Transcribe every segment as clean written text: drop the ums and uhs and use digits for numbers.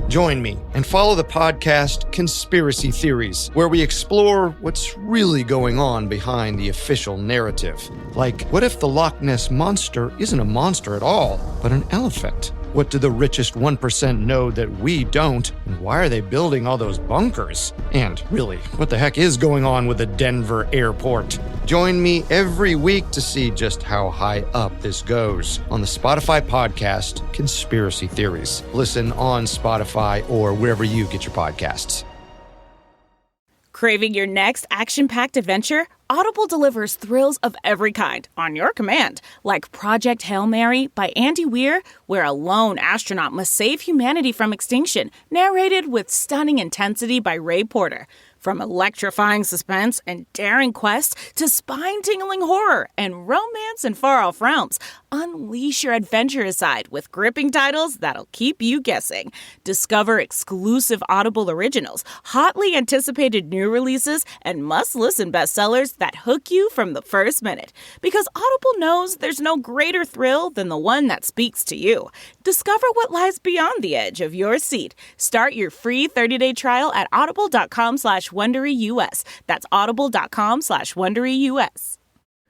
Join me and follow the podcast Conspiracy Theories, where we explore what's really going on behind the official narrative. Like, what if the Loch Ness Monster isn't a monster at all, but an elephant? What do the richest 1% know that we don't? And why are they building all those bunkers? And really, what the heck is going on with the Denver airport? Join me every week to see just how high up this goes on the Spotify podcast, Conspiracy Theories. Listen on Spotify or wherever you get your podcasts. Craving your next action-packed adventure? Audible delivers thrills of every kind on your command, like Project Hail Mary by Andy Weir, where a lone astronaut must save humanity from extinction, narrated with stunning intensity by Ray Porter. From electrifying suspense and daring quest to spine-tingling horror and romance in far-off realms, unleash your adventurous side with gripping titles that'll keep you guessing. Discover exclusive Audible originals, hotly anticipated new releases, and must-listen bestsellers that hook you from the first minute. Because Audible knows there's no greater thrill than the one that speaks to you. Discover what lies beyond the edge of your seat. Start your free 30-day trial at audible.com/WonderyUS. That's audible.com/WonderyUS.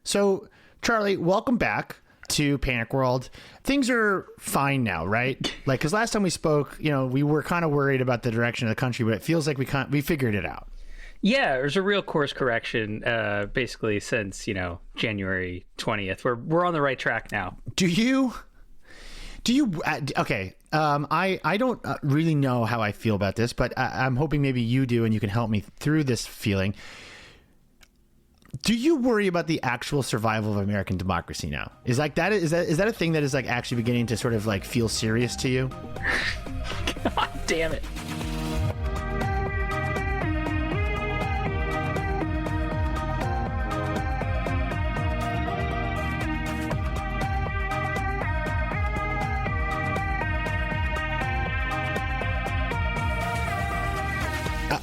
So, Charlie, welcome back to Panic World. Things are fine now, right? Like, because last time we spoke, we were kind of worried about the direction of the country, but it feels like we figured it out. Yeah, there's a real course correction, basically since January 20th. We're on the right track now. Do you? Okay. I don't really know how I feel about this, but I'm hoping maybe you do, and you can help me through this feeling. Do you worry about the actual survival of American democracy now? Is that a thing that is like actually beginning to sort of like feel serious to you? God damn it.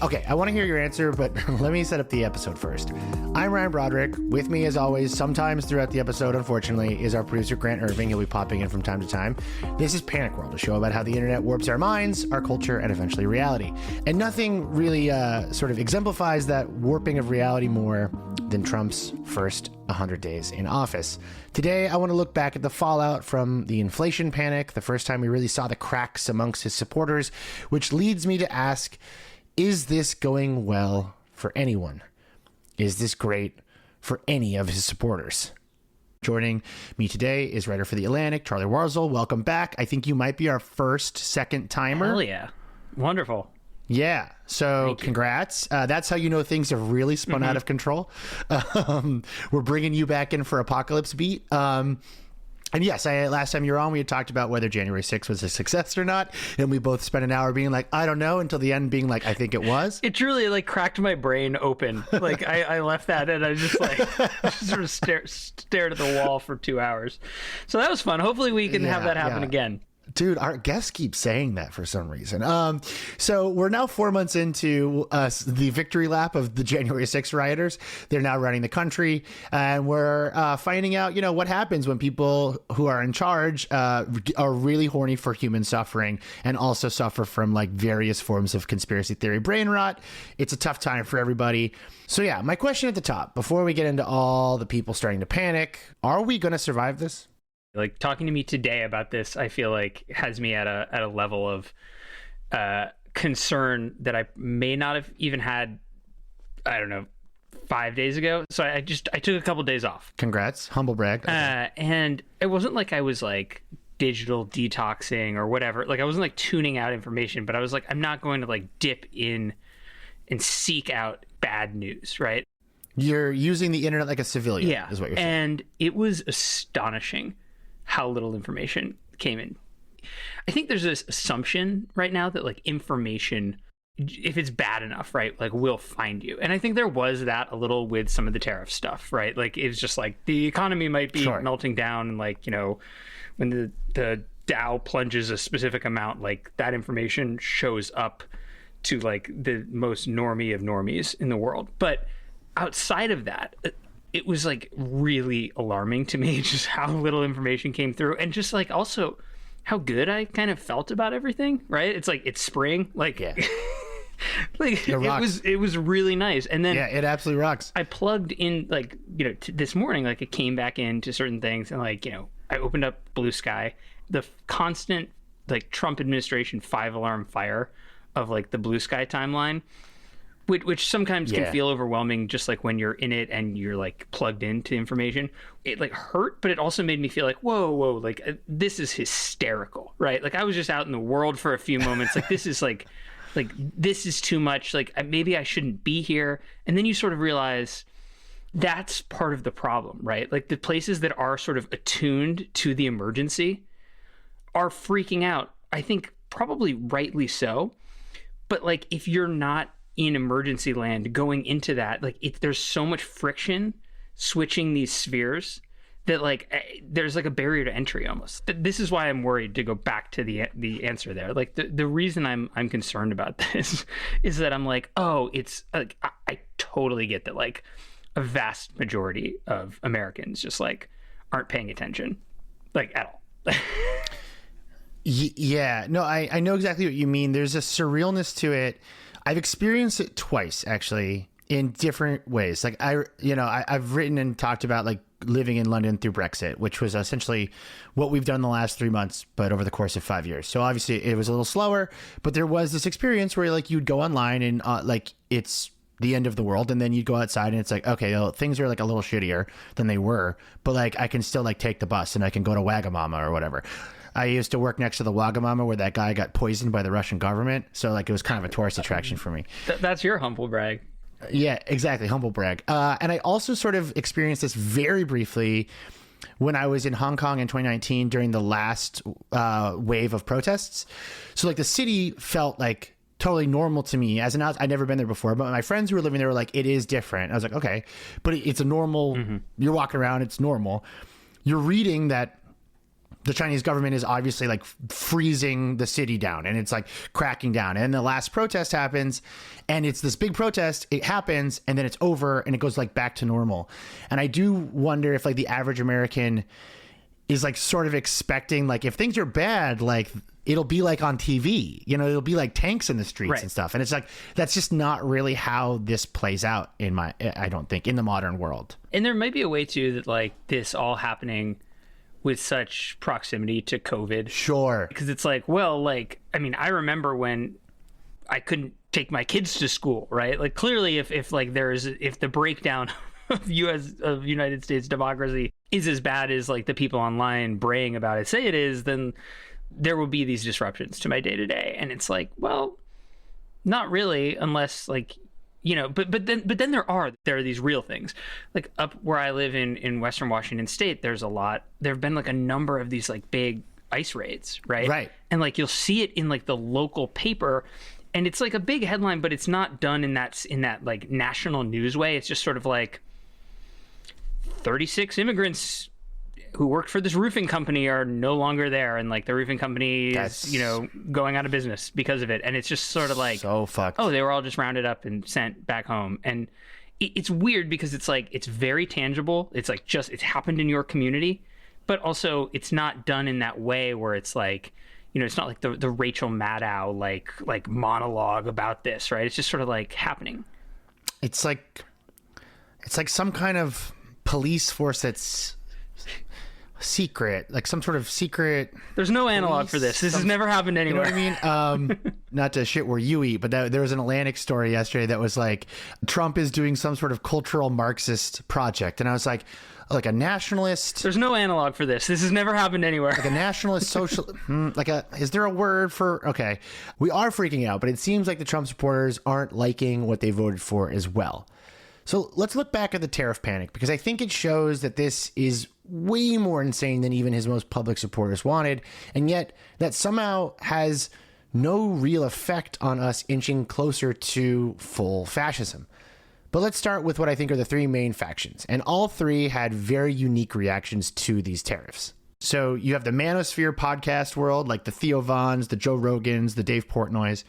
Okay, I want to hear your answer, but let me set up the episode first. I'm Ryan Broderick. With me, as always, sometimes throughout the episode, unfortunately, is our producer, Grant Irving. He'll be popping in from time to time. This is Panic World, a show about how the internet warps our minds, our culture, and eventually reality. And nothing really sort of exemplifies that warping of reality more than Trump's first 100 days in office. Today, I want to look back at the fallout from the inflation panic, the first time we really saw the cracks amongst his supporters, which leads me to ask, is this going well for anyone? Is this great for any of his supporters? Joining me today is writer for The Atlantic, Charlie Warzel. Welcome back. I think you might be our second timer. Hell yeah. Wonderful. Yeah. So congrats. That's how you know things have really spun out of control. We're bringing you back in for Apocalypse Beat. And yes, last time you were on, we had talked about whether January 6th was a success or not. And we both spent an hour being like, I don't know, until the end being like, I think it was. It truly cracked my brain open. Like I left that and I just sort of stared at the wall for 2 hours. So that was fun. Hopefully we can have that happen again. Dude, our guests keep saying that for some reason. So we're now 4 months into the victory lap of the January 6th rioters. They're now running the country, and we're finding out, what happens when people who are in charge are really horny for human suffering and also suffer from like various forms of conspiracy theory brain rot. It's a tough time for everybody. So yeah, my question at the top, before we get into all the people starting to panic, are we going to survive this? Like talking to me today about this, I feel like has me at a level of concern that I may not have even had, 5 days ago. So I took a couple days off. Congrats. Humble brag. Okay. And it wasn't like I was like digital detoxing or whatever. Like I wasn't like tuning out information, but I was like, I'm not going to like dip in and seek out bad news, right? You're using the internet like a civilian, is what you're saying. And it was astonishing how little information came in. I think there's this assumption right now that like information, if it's bad enough, right, like will find you. And I think there was that a little with some of the tariff stuff, right? Like it's just like the economy might be melting down, and like, when the Dow plunges a specific amount, like that information shows up to like the most normie of normies in the world. But outside of that, it was like really alarming to me just how little information came through, and just like also how good I kind of felt about everything, right? It's like, it's spring. Like, Yeah. like it was really nice. And then Yeah, it absolutely rocks. I plugged in, like, you know, this morning, like it came back into certain things, and like, you know, I opened up Blue Sky, the constant like Trump administration 5-alarm fire of like the Blue Sky timeline, which sometimes can feel overwhelming, just like when you're in it and you're like plugged into information. It like hurt, but it also made me feel like, whoa, like this is hysterical, right? Like I was just out in the world for a few moments. Like this is like this is too much. Like maybe I shouldn't be here. And then you sort of realize that's part of the problem, right? Like the places that are sort of attuned to the emergency are freaking out. I think probably rightly so. But like if you're not in emergency land going into that, like there's so much friction switching these spheres that like there's like a barrier to entry almost. This is why I'm worried, to go back to the answer there. Like the reason I'm concerned about this is that I'm like, oh, it's like I totally get that like a vast majority of Americans just like aren't paying attention like at all. Yeah, no, I know exactly what you mean. There's a surrealness to it. I've experienced it twice actually in different ways. Like I've written and talked about like living in London through Brexit, which was essentially what we've done the last 3 months, but over the course of 5 years. So obviously it was a little slower, but there was this experience where like you'd go online and like it's the end of the world, and then you'd go outside and it's like, okay, well, things are like a little shittier than they were, but like I can still like take the bus and I can go to Wagamama or whatever. I used to work next to the Wagamama where that guy got poisoned by the Russian government. So like it was kind of a tourist attraction for me. That's your humble brag. Yeah, exactly. Humble brag. And I also sort of experienced this very briefly when I was in Hong Kong in 2019 during the last wave of protests. So like the city felt like totally normal to me as an out. I'd never been there before, but my friends who were living there were like, it is different. I was like, okay, but it's a normal, you're walking around, it's normal. You're reading that the Chinese government is obviously like freezing the city down and it's like cracking down. And the last protest happens and it's this big protest. It happens and then it's over and it goes like back to normal. And I do wonder if like the average American is like sort of expecting like if things are bad, like it'll be like on TV, you know, it'll be like tanks in the streets and stuff. And it's like, that's just not really how this plays out I don't think in the modern world. And there might be a way too that like this all happening with such proximity to COVID. Sure. Because it's like, well, like, I mean, I remember when I couldn't take my kids to school, right? Like clearly if the breakdown of United States democracy is as bad as like the people online braying about it say it is, then there will be these disruptions to my day to day. And it's like, well, not really, unless like, you know, but then there are these real things. Like up where I live in Western Washington State, there have been like a number of these like big ice raids, right? Right. And like you'll see it in like the local paper, and it's like a big headline, but it's not done in that like national news way. It's just sort of like 36 immigrants who worked for this roofing company are no longer there, and like the roofing company is, you know, going out of business because of it. And it's just sort of like, so fucked. Oh, they were all just rounded up and sent back home. And it's weird because it's like, it's very tangible. It's like it's happened in your community, but also it's not done in that way where it's like, you know, it's not like the Rachel Maddow like monologue about this, right? It's just sort of like happening. It's like some kind of police force that's secret, like some sort of secret. There's no analog for this. This has never happened anywhere. You know what I mean? Not to shit where you eat, but there was an Atlantic story yesterday that was like Trump is doing some sort of cultural Marxist project, and I was like a nationalist. There's no analog for this. This has never happened anywhere. Like a nationalist social. Is there a word for? Okay, we are freaking out, but it seems like the Trump supporters aren't liking what they voted for as well. So let's look back at the tariff panic, because I think it shows that this is way more insane than even his most public supporters wanted, and yet that somehow has no real effect on us inching closer to full fascism. But let's start with what I think are the three main factions, and all three had very unique reactions to these tariffs. So you have the Manosphere podcast world, like the Theo Vons, the Joe Rogans, the Dave Portnoys.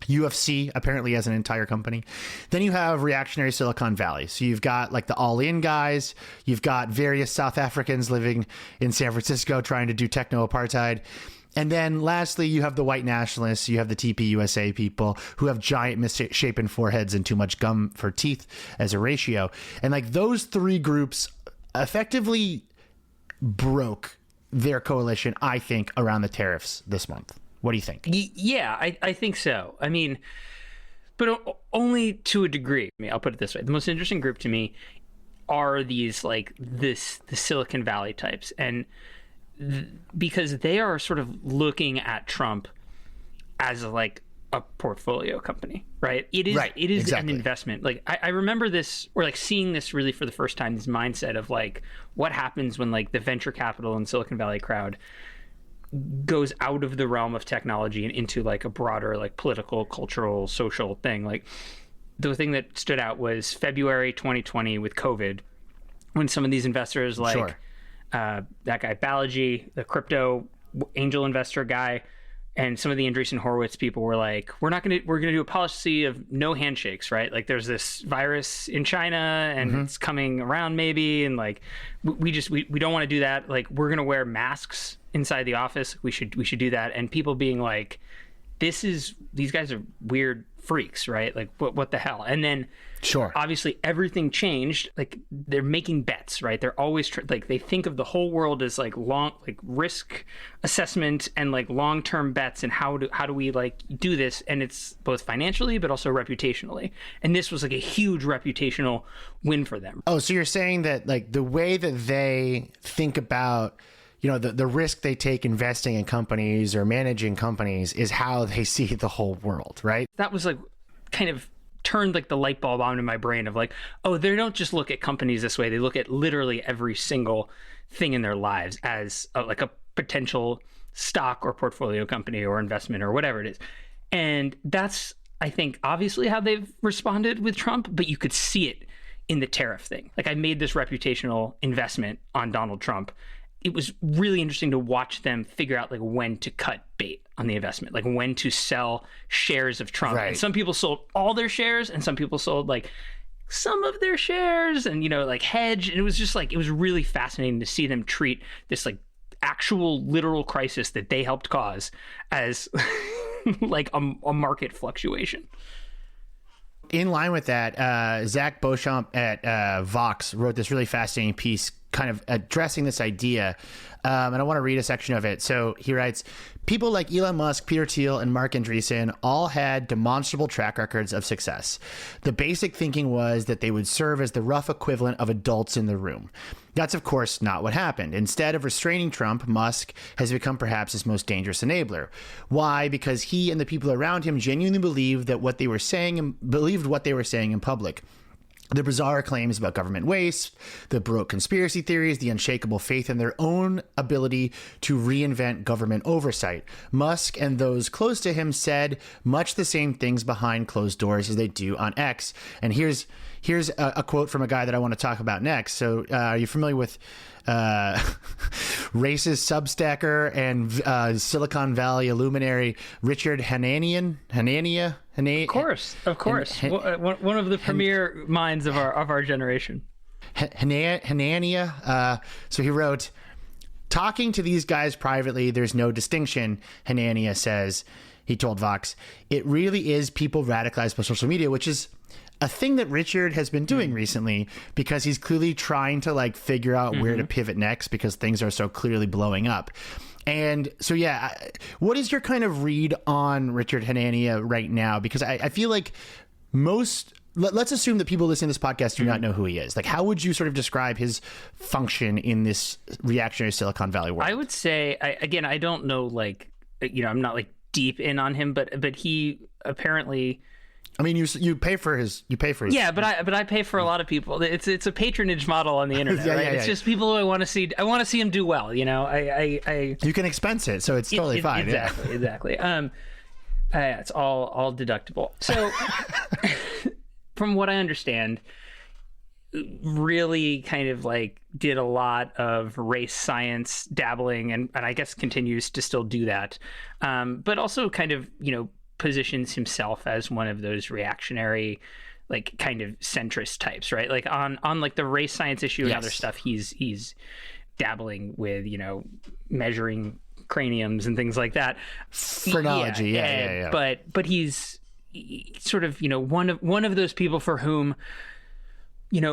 UFC apparently has an entire company. Then you have reactionary Silicon Valley. So you've got like the All In guys. You've got various South Africans living in San Francisco trying to do techno apartheid. And then lastly, you have the white nationalists, you have the TPUSA people who have giant misshapen foreheads and too much gum for teeth as a ratio. And like those three groups effectively broke their coalition, I think, around the tariffs this month. What do you think? Yeah, I think so. I mean, but only to a degree. I mean, I'll put it this way. The most interesting group to me are these like the Silicon Valley types. And because they are sort of looking at Trump as like a portfolio company, right? It is exactly. An investment. Like I remember this, or like seeing this really for the first time, this mindset of like what happens when like the venture capital and Silicon Valley crowd goes out of the realm of technology and into like a broader like political, cultural, social thing. Like the thing that stood out was February 2020 with COVID, when some of these investors like Sure. That guy Balaji, the crypto angel investor guy, and some of the Andreessen Horowitz people were like, we're going to do a policy of no handshakes, right? Like there's this virus in China and it's coming around maybe. And like, we don't want to do that. Like we're going to wear masks inside the office. We should do that. And people being like, these guys are weird freaks, right? Like what the hell? And then Sure. Obviously everything changed. Like they're making bets, right? They're always like they think of the whole world as like risk assessment and like long-term bets, and how do we like do this? And it's both financially but also reputationally. And this was like a huge reputational win for them. Oh, so you're saying that like the way that they think about, you know, the risk they take investing in companies or managing companies is how they see the whole world, right? That was like kind of turned like the light bulb on in my brain of like, oh, they don't just look at companies this way. They look at literally every single thing in their lives as like a potential stock or portfolio company or investment or whatever it is. And that's, I think, obviously how they've responded with Trump, but you could see it in the tariff thing. Like I made this reputational investment on Donald Trump. It was really interesting to watch them figure out like when to cut bait on the investment, like when to sell shares of Trump. Right. And some people sold all their shares and some people sold like some of their shares and, you know, like hedge. And it was just like, it was really fascinating to see them treat this like actual literal crisis that they helped cause as like a market fluctuation. In line with that, Zach Beauchamp at Vox wrote this really fascinating piece kind of addressing this idea. And I want to read a section of it. So he writes, people like Elon Musk, Peter Thiel, and Mark Andreessen all had demonstrable track records of success. The basic thinking was that they would serve as the rough equivalent of adults in the room. That's, of course, not what happened. Instead of restraining Trump, Musk has become perhaps his most dangerous enabler. Why? Because he and the people around him genuinely believed what they were saying in public. The bizarre claims about government waste, the Baroque conspiracy theories, the unshakable faith in their own ability to reinvent government oversight. Musk and those close to him said much the same things behind closed doors as they do on X. And here's a quote from a guy that I want to talk about next. So are you familiar with racist Substacker and Silicon Valley luminary Richard Hanania? Of course. One of the premier minds of our generation. Hanania. So he wrote, talking to these guys privately, there's no distinction, Hanania says. He told Vox, it really is people radicalized by social media, which is a thing that Richard has been doing recently because he's clearly trying to like figure out where to pivot next because things are so clearly blowing up. And so, yeah, what is your kind of read on Richard Hanania right now? Because I feel like let's assume that people listening to this podcast do not know who he is. Like, how would you sort of describe his function in this reactionary Silicon Valley world? I would say, I don't know, like, you know, I'm not like deep in on him, but he apparently... I mean, you pay for his. Yeah, but I pay for a lot of people. It's a patronage model on the internet, right? It's just people who I want to see. I want to see him do well. You know, you can expense it, so it's totally fine. Exactly. It's all deductible. So, from what I understand, really kind of like did a lot of race science dabbling, and I guess continues to still do that, but also kind of, you know, positions himself as one of those reactionary, like kind of centrist types, right? Like on like the race science issue and other stuff, he's dabbling with, you know, measuring craniums and things like that. Phrenology, yeah. But he's sort of, one of those people for whom,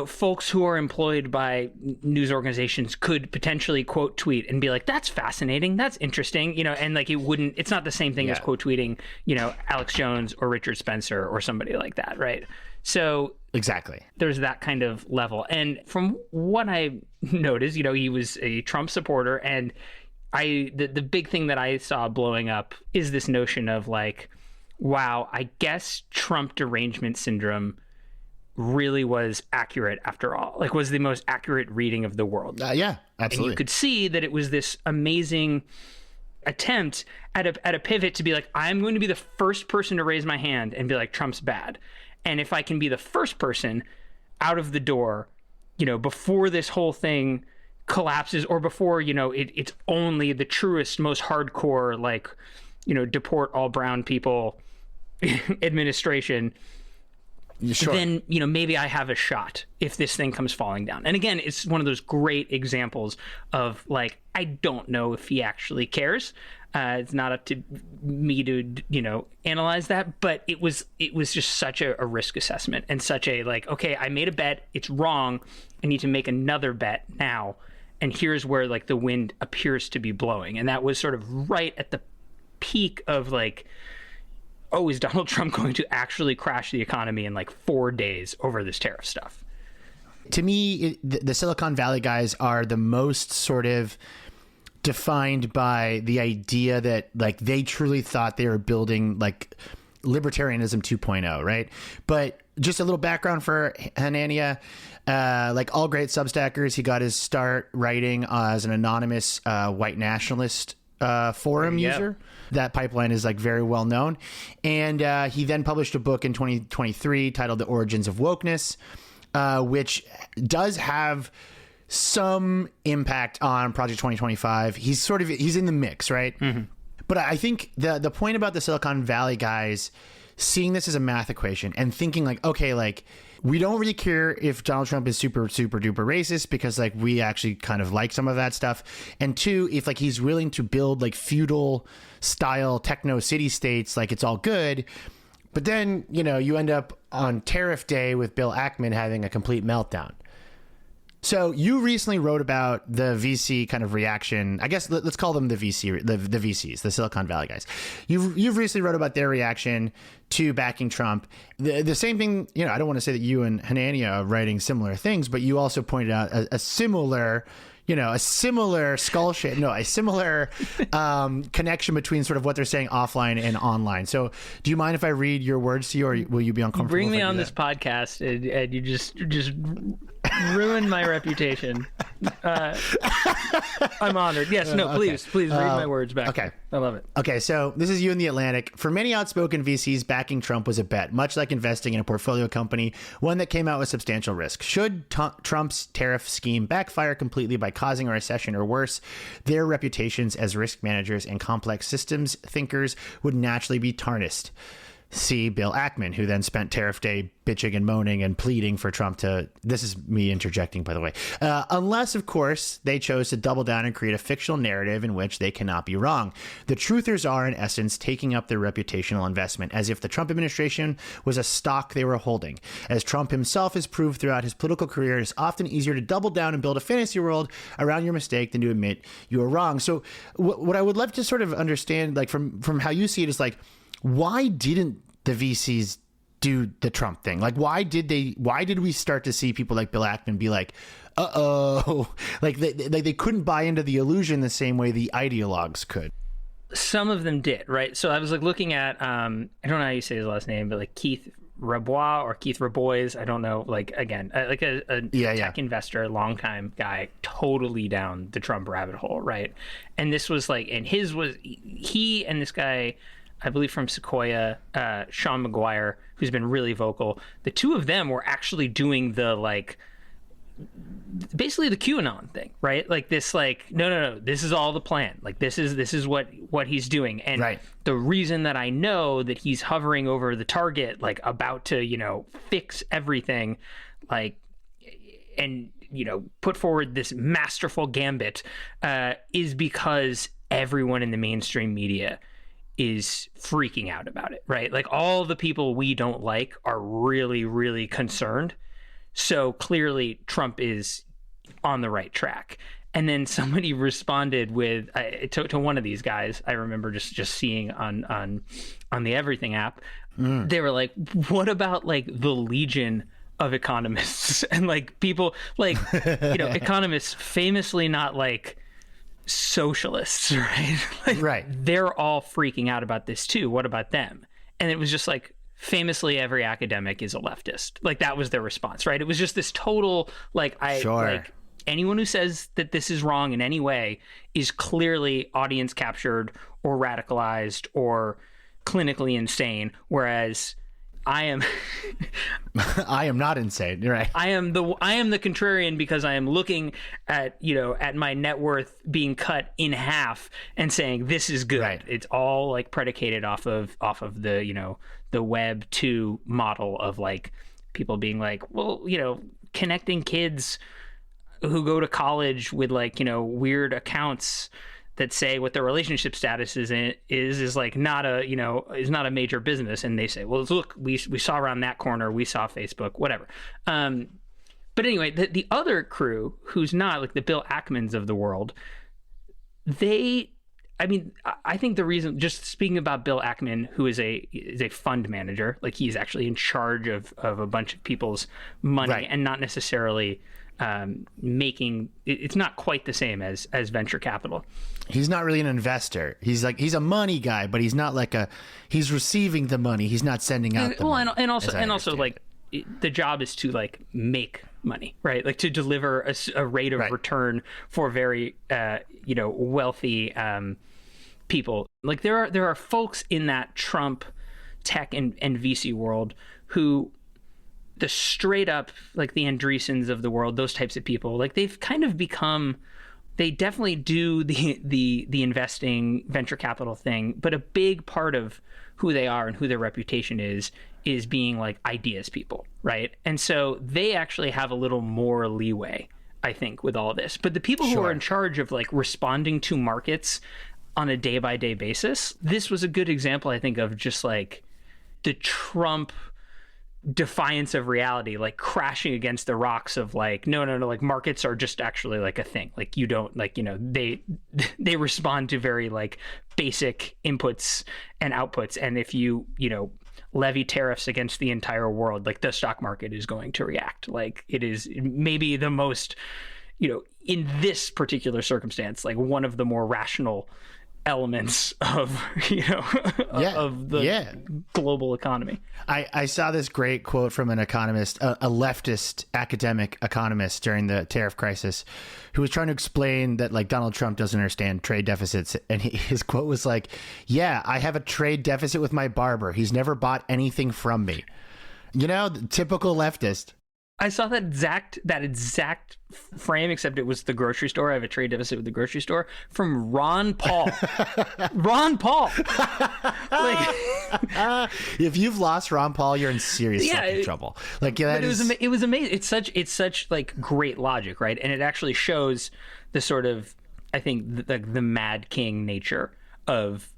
folks who are employed by news organizations could potentially quote tweet and be like, that's fascinating, that's interesting, and like it's not the same thing as quote tweeting, Alex Jones or Richard Spencer or somebody like that, right? So exactly, there's that kind of level. And from what I noticed, he was a Trump supporter, and the big thing that I saw blowing up is this notion of like, wow, I guess Trump derangement syndrome really was accurate after all, like was the most accurate reading of the world. Yeah, absolutely. And you could see that it was this amazing attempt at a pivot to be like, I'm going to be the first person to raise my hand and be like, Trump's bad. And if I can be the first person out of the door, before this whole thing collapses, or before, it's only the truest, most hardcore, like, deport all brown people administration, sure, then, maybe I have a shot if this thing comes falling down. And again, it's one of those great examples of like, I don't know if he actually cares. It's not up to me to, analyze that, but it was just such a risk assessment and such a like, okay, I made a bet, it's wrong, I need to make another bet now. And here's where like the wind appears to be blowing. And that was sort of right at the peak of like, oh, is Donald Trump going to actually crash the economy in like 4 days over this tariff stuff? To me, the Silicon Valley guys are the most sort of defined by the idea that like they truly thought they were building like libertarianism 2.0, right? But just a little background for Hanania. Like all great Substackers, he got his start writing as an anonymous white nationalist forum user. That pipeline is like very well known. And he then published a book in 2023 titled The Origins of Wokeness, which does have some impact on Project 2025. He's in the mix, right? Mm-hmm. But I think the point about the Silicon Valley guys seeing this as a math equation and thinking like, okay, like we don't really care if Donald Trump is super, super duper racist because like we actually kind of like some of that stuff. And two, if like he's willing to build like feudal style techno city states, like it's all good. But then, you end up on tariff day with Bill Ackman having a complete meltdown. So you recently wrote about the VC kind of reaction. I guess let's call them the VCs, the Silicon Valley guys. You've recently wrote about their reaction to backing Trump. The same thing, I don't want to say that you and Hanania are writing similar things, but you also pointed out a similar skull shape, a similar connection between sort of what they're saying offline and online. So do you mind if I read your words to you, or will you be uncomfortable? Bring me on this podcast and you just ruin my reputation. I'm honored. Yes, no, please read my words back. Okay. I love it. Okay, so this is you in The Atlantic. For many outspoken VCs, backing Trump was a bet, much like investing in a portfolio company, one that came out with substantial risk. Should Trump's tariff scheme backfire completely by causing a recession or worse, their reputations as risk managers and complex systems thinkers would naturally be tarnished. See Bill Ackman, who then spent tariff day bitching and moaning and pleading for Trump to, this is me interjecting, by the way, unless, of course, they chose to double down and create a fictional narrative in which they cannot be wrong. The truthers are, in essence, taking up their reputational investment as if the Trump administration was a stock they were holding. As Trump himself has proved throughout his political career, it is often easier to double down and build a fantasy world around your mistake than to admit you were wrong. So what I would love to sort of understand, like from how you see it, is like, why didn't the VCs do the Trump thing? Like, why did we start to see people like Bill Ackman be like, like they couldn't buy into the illusion the same way the ideologues could? Some of them did, right? So I was like looking at, I don't know how you say his last name, but like Keith Rabois or Keith Rabois, I don't know, like again, like a tech investor, longtime guy, totally down the Trump rabbit hole, right? And this was like, and he and this guy, I believe from Sequoia, Sean McGuire, who's been really vocal. The two of them were actually doing the like, basically the QAnon thing, right? Like this, like, no, this is all the plan. Like this is what he's doing. And right. The reason that I know that he's hovering over the target, like about to, fix everything, like, and, put forward this masterful gambit, is because everyone in the mainstream media is freaking out about it, right? Like all the people we don't like are really, really concerned. So clearly Trump is on the right track. And then somebody responded with to one of these guys. I remember just seeing on the Everything app. They were like, "What about like the legion of economists and like people like economists famously not like socialists, right? Like, Right. They're all freaking out about this too. What about them?" And it was just like, famously, every academic is a leftist. Like that was their response, right? It was just this total like anyone who says that this is wrong in any way is clearly audience captured or radicalized or clinically insane. Whereas I am I am not insane. You're right. I am the contrarian because I am looking at at my net worth being cut in half and saying this is good. Right. It's all like predicated off of the the Web 2 model of like people being like, well, connecting kids who go to college with like weird accounts that say what their relationship status is like not a is not a major business, and they say, well, look, we saw around that corner, we saw Facebook, whatever. But anyway, the other crew who's not like the Bill Ackmans of the world, I think the reason, just speaking about Bill Ackman, who is a fund manager, like he's actually in charge of a bunch of people's money, right, and not necessarily making it's not quite the same as venture capital. He's not really an investor. He's a money guy, but he's not like he's receiving the money. He's not sending out the money. And also like the job is to like make money, right? Like to deliver a rate of return for very wealthy people. Like there are folks in that Trump tech and VC world who, the straight up like the Andreessens of the world, those types of people, like they've kind of become, they definitely do the investing venture capital thing, but a big part of who they are and who their reputation is being like ideas people, right? And so they actually have a little more leeway, I think, with all of this. But the people who are in charge of like responding to markets on a day by day basis, this was a good example, I think, of just like the Trump defiance of reality, like crashing against the rocks of like, no, like markets are just actually like a thing. Like you don't like, they respond to very like basic inputs and outputs. And if you levy tariffs against the entire world, like the stock market is going to react. Like it is maybe the most, in this particular circumstance, like one of the more rational elements of of the global economy. I saw this great quote from an economist, a leftist academic economist during the tariff crisis, who was trying to explain that like Donald Trump doesn't understand trade deficits, and his quote was like, "Yeah, I have a trade deficit with my barber. He's never bought anything from me." The typical leftist. I saw that exact frame, except it was the grocery store. I have a trade deficit with the grocery store, from Ron Paul. Ron Paul. Like, if you've lost Ron Paul, you're in serious fucking trouble. Like it was amazing. It's such like great logic, right? And it actually shows the sort of, I think, the Mad King nature of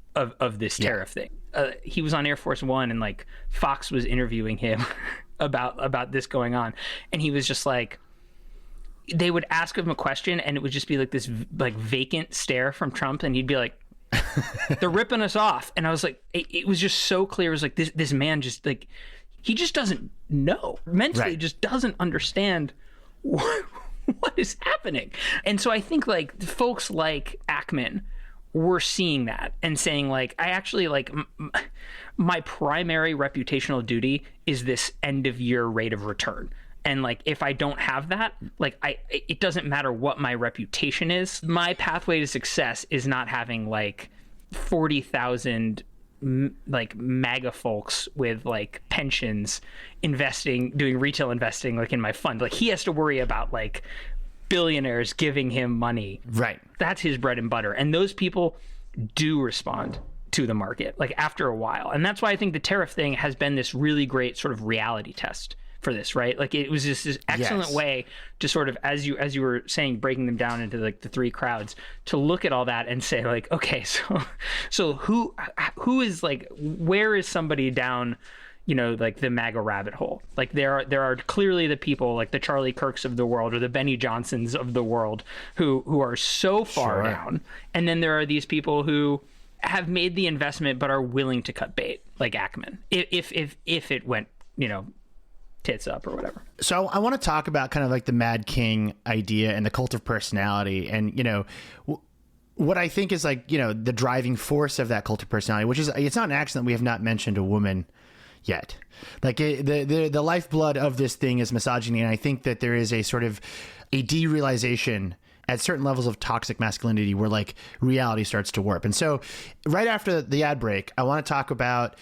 this tariff thing. He was on Air Force One, and like Fox was interviewing him about this going on, and he was just like, they would ask him a question and it would just be like this like vacant stare from Trump, and he'd be like, they're ripping us off. And I was like, it was just so clear. It was like this man just like, he just doesn't know mentally, just doesn't understand what is happening. And so I think like folks like Ackman were seeing that and saying like, I actually like my primary reputational duty is this end of year rate of return. And like, if I don't have that, like it doesn't matter what my reputation is. My pathway to success is not having like 40,000 like MAGA folks with like pensions doing retail investing, like in my fund. Like he has to worry about like billionaires giving him money. Right. That's his bread and butter. And those people do respond to the market, like after a while. And that's why I think the tariff thing has been this really great sort of reality test for this, right? Like it was just this excellent way to sort of, as you were saying, breaking them down into like the three crowds, to look at all that and say like, okay, so who is like, where is somebody down, you know, like the MAGA rabbit hole? Like there are clearly the people like the Charlie Kirks of the world or the Benny Johnsons of the world who are so far down, and then there are these people who have made the investment but are willing to cut bait, like Ackman, if it went, you know, tits up or whatever. So I want to talk about kind of like the Mad King idea and the cult of personality, and you know, what I think is like, you know, the driving force of that cult of personality, which is, it's not an accident we have not mentioned a woman yet. Like the lifeblood of this thing is misogyny, and I think that there is a sort of a derealization at certain levels of toxic masculinity where like reality starts to warp. And so right after the ad break, I want to talk about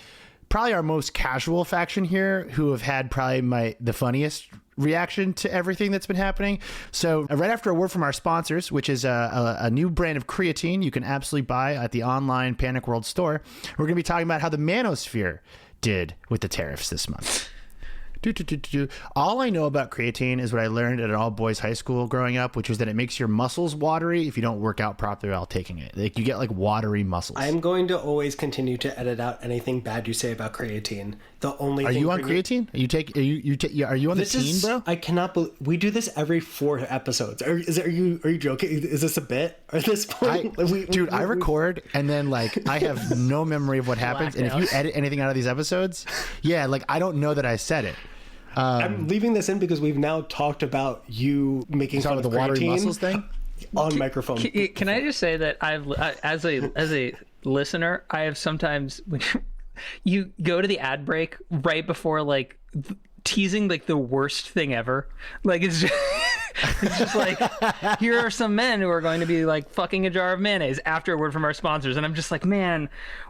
probably our most casual faction here, who have had probably the funniest reaction to everything that's been happening. So right after a word from our sponsors, which is a new brand of creatine you can absolutely buy at the online Panic World store, we're going to be talking about how the manosphere did with the tariffs this month. All I know about creatine is what I learned at an all-boys high school growing up, which was that it makes your muscles watery if you don't work out properly while taking it. Like, you get like watery muscles. I'm going to always continue to edit out anything bad you say about creatine. The only Are thing you on creatine? Are you on the team, bro? I cannot believe we do this every 4 episodes. Are you joking? Is this a bit at this point? I record and then like I have no memory of what happens, and if you edit anything out of these episodes, like I don't know that I said it. I'm leaving this in because we've now talked about you making fun of the watery muscles thing on microphone. Can I just say that I've, as a listener, I have sometimes, when you go to the ad break right before like teasing like the worst thing ever, like it's just like, here are some men who are going to be like fucking a jar of mayonnaise after a word from our sponsors, and I'm just like, man,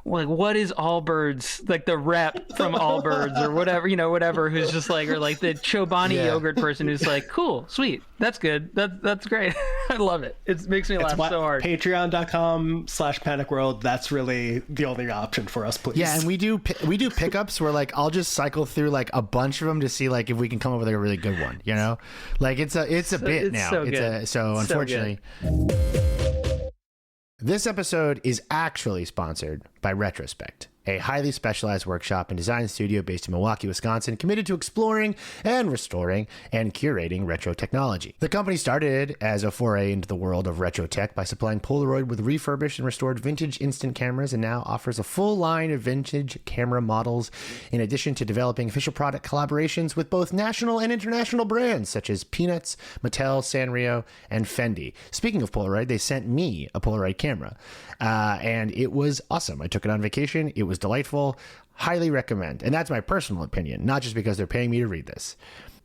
like what is Allbirds, like the rep from Allbirds or whatever, you know, whatever, who's just like, or like the Chobani yogurt person who's like, cool, sweet, that's good, that's great. I love it. It makes me laugh so hard. Patreon.com/panicworld. That's really the only option for us, please. Yeah, and we do pickups where like I'll just cycle through like a bunch of them to see like if we can come up with like a really good one, you know, like it's a bit now. So unfortunately. This episode is actually sponsored by Retrospect, a highly specialized workshop and design studio based in Milwaukee, Wisconsin, committed to exploring and restoring and curating retro technology. The company started as a foray into the world of retro tech by supplying Polaroid with refurbished and restored vintage instant cameras, and now offers a full line of vintage camera models, in addition to developing official product collaborations with both national and international brands such as Peanuts, Mattel, Sanrio, and Fendi. Speaking of Polaroid, they sent me a Polaroid camera, and it was awesome. I took it on vacation. It was delightful. Highly recommend. And that's my personal opinion, not just because they're paying me to read this.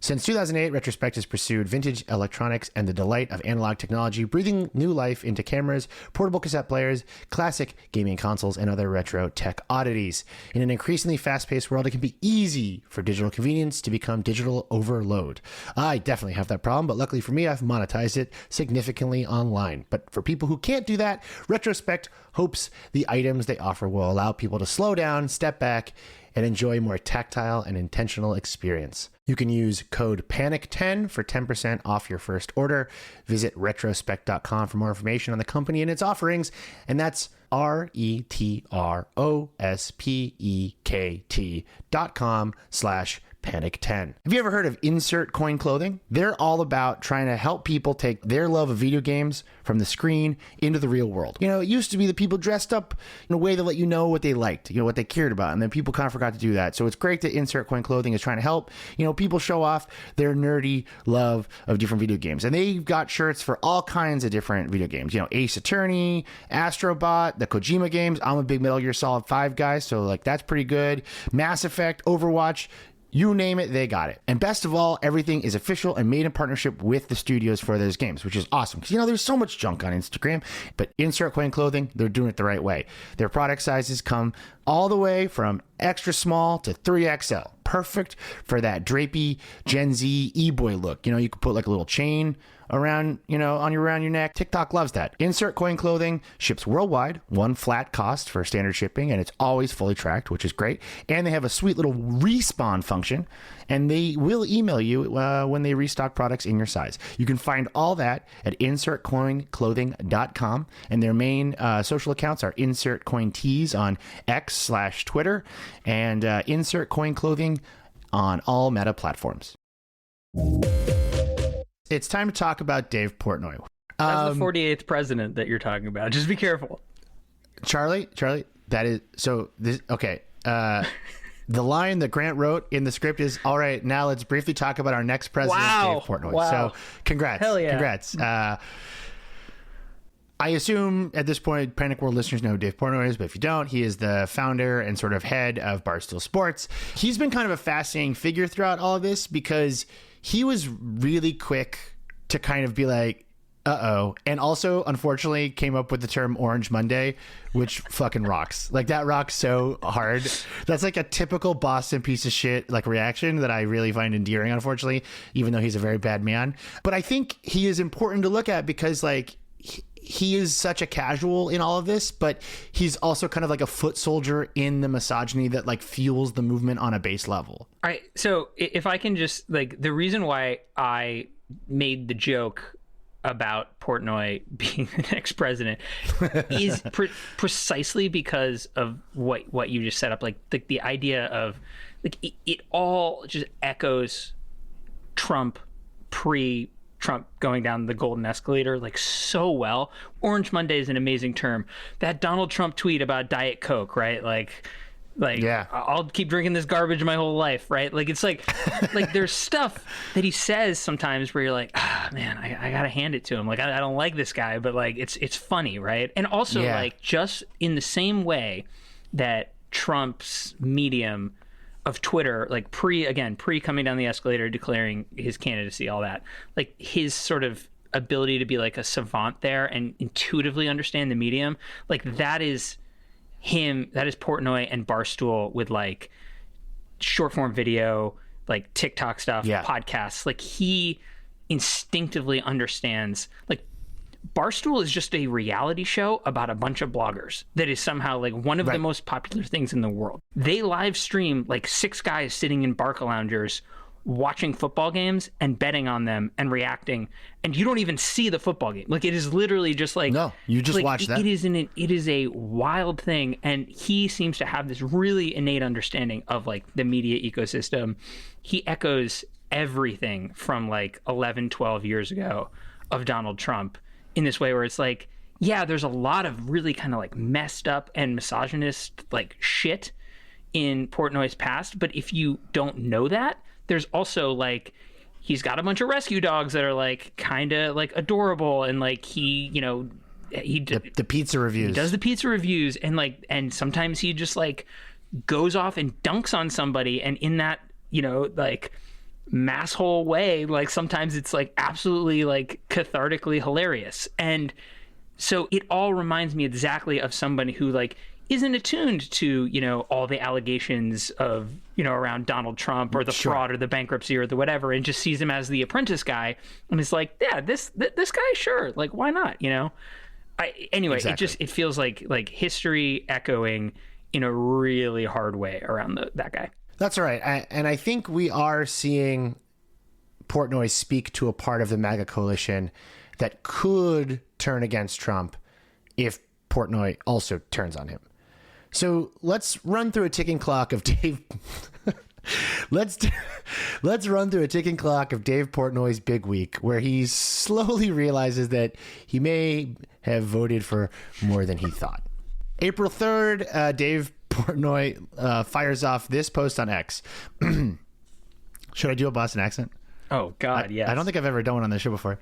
Since 2008, Retrospect has pursued vintage electronics and the delight of analog technology, breathing new life into cameras, portable cassette players, classic gaming consoles, and other retro tech oddities. In an increasingly fast-paced world, it can be easy for digital convenience to become digital overload. I definitely have that problem, but luckily for me, I've monetized it significantly online. But for people who can't do that, Retrospect hopes the items they offer will allow people to slow down, step back, and enjoy a more tactile and intentional experience. You can use code PANIC10 for 10% off your first order. Visit retrospect.com for more information on the company and its offerings. And that's retrospekt.com/panic10. Have you ever heard of Insert Coin Clothing? They're all about trying to help people take their love of video games from the screen into the real world. You know, it used to be that people dressed up in a way to let you know what they liked, you know, what they cared about, and then people kind of forgot to do that. So it's great that Insert Coin Clothing is trying to help, you know, people show off their nerdy love of different video games. And they've got shirts for all kinds of different video games. You know, Ace Attorney, Astrobot, the Kojima games. I'm a big Metal Gear Solid 5 guy, so like that's pretty good. Mass Effect, Overwatch, you name it, they got it. And best of all, everything is official and made in partnership with the studios for those games, which is awesome. Because, you know, there's so much junk on Instagram, but Insert Coin Clothing, they're doing it the right way. Their product sizes come all the way from extra small to 3XL. Perfect for that drapey Gen Z e-boy look. You know, you could put like a little chain around your neck. TikTok loves that. Insert Coin Clothing ships worldwide, one flat cost for standard shipping, and it's always fully tracked, which is great. And they have a sweet little respawn function, and they will email you when they restock products in your size. You can find all that at insertcoinclothing.com, and their main social accounts are Insert Coin Tees on X/Twitter and Insert Coin Clothing on all Meta platforms. It's time to talk about Dave Portnoy. That's the 48th president that you're talking about. Just be careful. Charlie, that is so. This okay. The line that Grant wrote in the script is, all right, now let's briefly talk about our next president, Dave Portnoy. Wow. So congrats. Hell yeah. Congrats. I assume at this point, Panic World listeners know who Dave Portnoy is, but if you don't, he is the founder and sort of head of Barstool Sports. He's been kind of a fascinating figure throughout all of this because he was really quick to kind of be like, uh-oh. And also, unfortunately, came up with the term Orange Monday, which fucking rocks. Like, that rocks so hard. That's like a typical Boston piece of shit, like, reaction that I really find endearing, unfortunately, even though he's a very bad man. But I think he is important to look at because, like, he is such a casual in all of this, but he's also kind of like a foot soldier in the misogyny that like fuels the movement on a base level. All right. So if I can just like the reason why I made the joke about Portnoy being the next president is precisely because of what you just set up. Like the idea of like it all just echoes Trump Trump going down the golden escalator like so well. Orange Monday is an amazing term. That Donald Trump tweet about Diet Coke, right? Like yeah. I'll keep drinking this garbage my whole life, right? Like it's like there's stuff that he says sometimes where you're like, man, I gotta hand it to him. Like I don't like this guy, but like it's funny, right? And also like just in the same way that Trump's medium of Twitter, like pre coming down the escalator, declaring his candidacy, all that, like his sort of ability to be like a savant there and intuitively understand the medium, like that is him, that is Portnoy and Barstool with like short form video, like TikTok stuff, podcasts. Like he instinctively understands, like Barstool is just a reality show about a bunch of bloggers that is somehow like one of the most popular things in the world. They live stream like 6 guys sitting in Barca loungers watching football games and betting on them and reacting, and you don't even see the football game. Like it is literally just like, no, you just like, watch that. It is a wild thing, and he seems to have this really innate understanding of like the media ecosystem. He echoes everything from like 11, 12 years ago of Donald Trump in this way where it's like, yeah, there's a lot of really kind of like messed up and misogynist like shit in Portnoy's past. But if you don't know that, there's also like, he's got a bunch of rescue dogs that are like kind of like adorable. And like he, you know, the pizza reviews, he does the pizza reviews. And like, and sometimes he just like goes off and dunks on somebody. And in that, you know, like masshole way, like sometimes it's like absolutely like cathartically hilarious. And so it all reminds me exactly of somebody who like isn't attuned to, you know, all the allegations of, you know, around Donald Trump or the fraud or the bankruptcy or the whatever, and just sees him as the apprentice guy and is like, yeah, this guy, sure, like why not, you know? Anyway, it feels like history echoing in a really hard way around that guy. That's all right. And I think we are seeing Portnoy speak to a part of the MAGA coalition that could turn against Trump if Portnoy also turns on him. So let's run through a ticking clock of Dave. Let's run through a ticking clock of Dave Portnoy's big week, where he slowly realizes that he may have voted for more than he thought. April 3rd, Dave Portnoy fires off this post on X. Should I do a Boston accent? Oh God, yes. I don't think I've ever done one on this show before.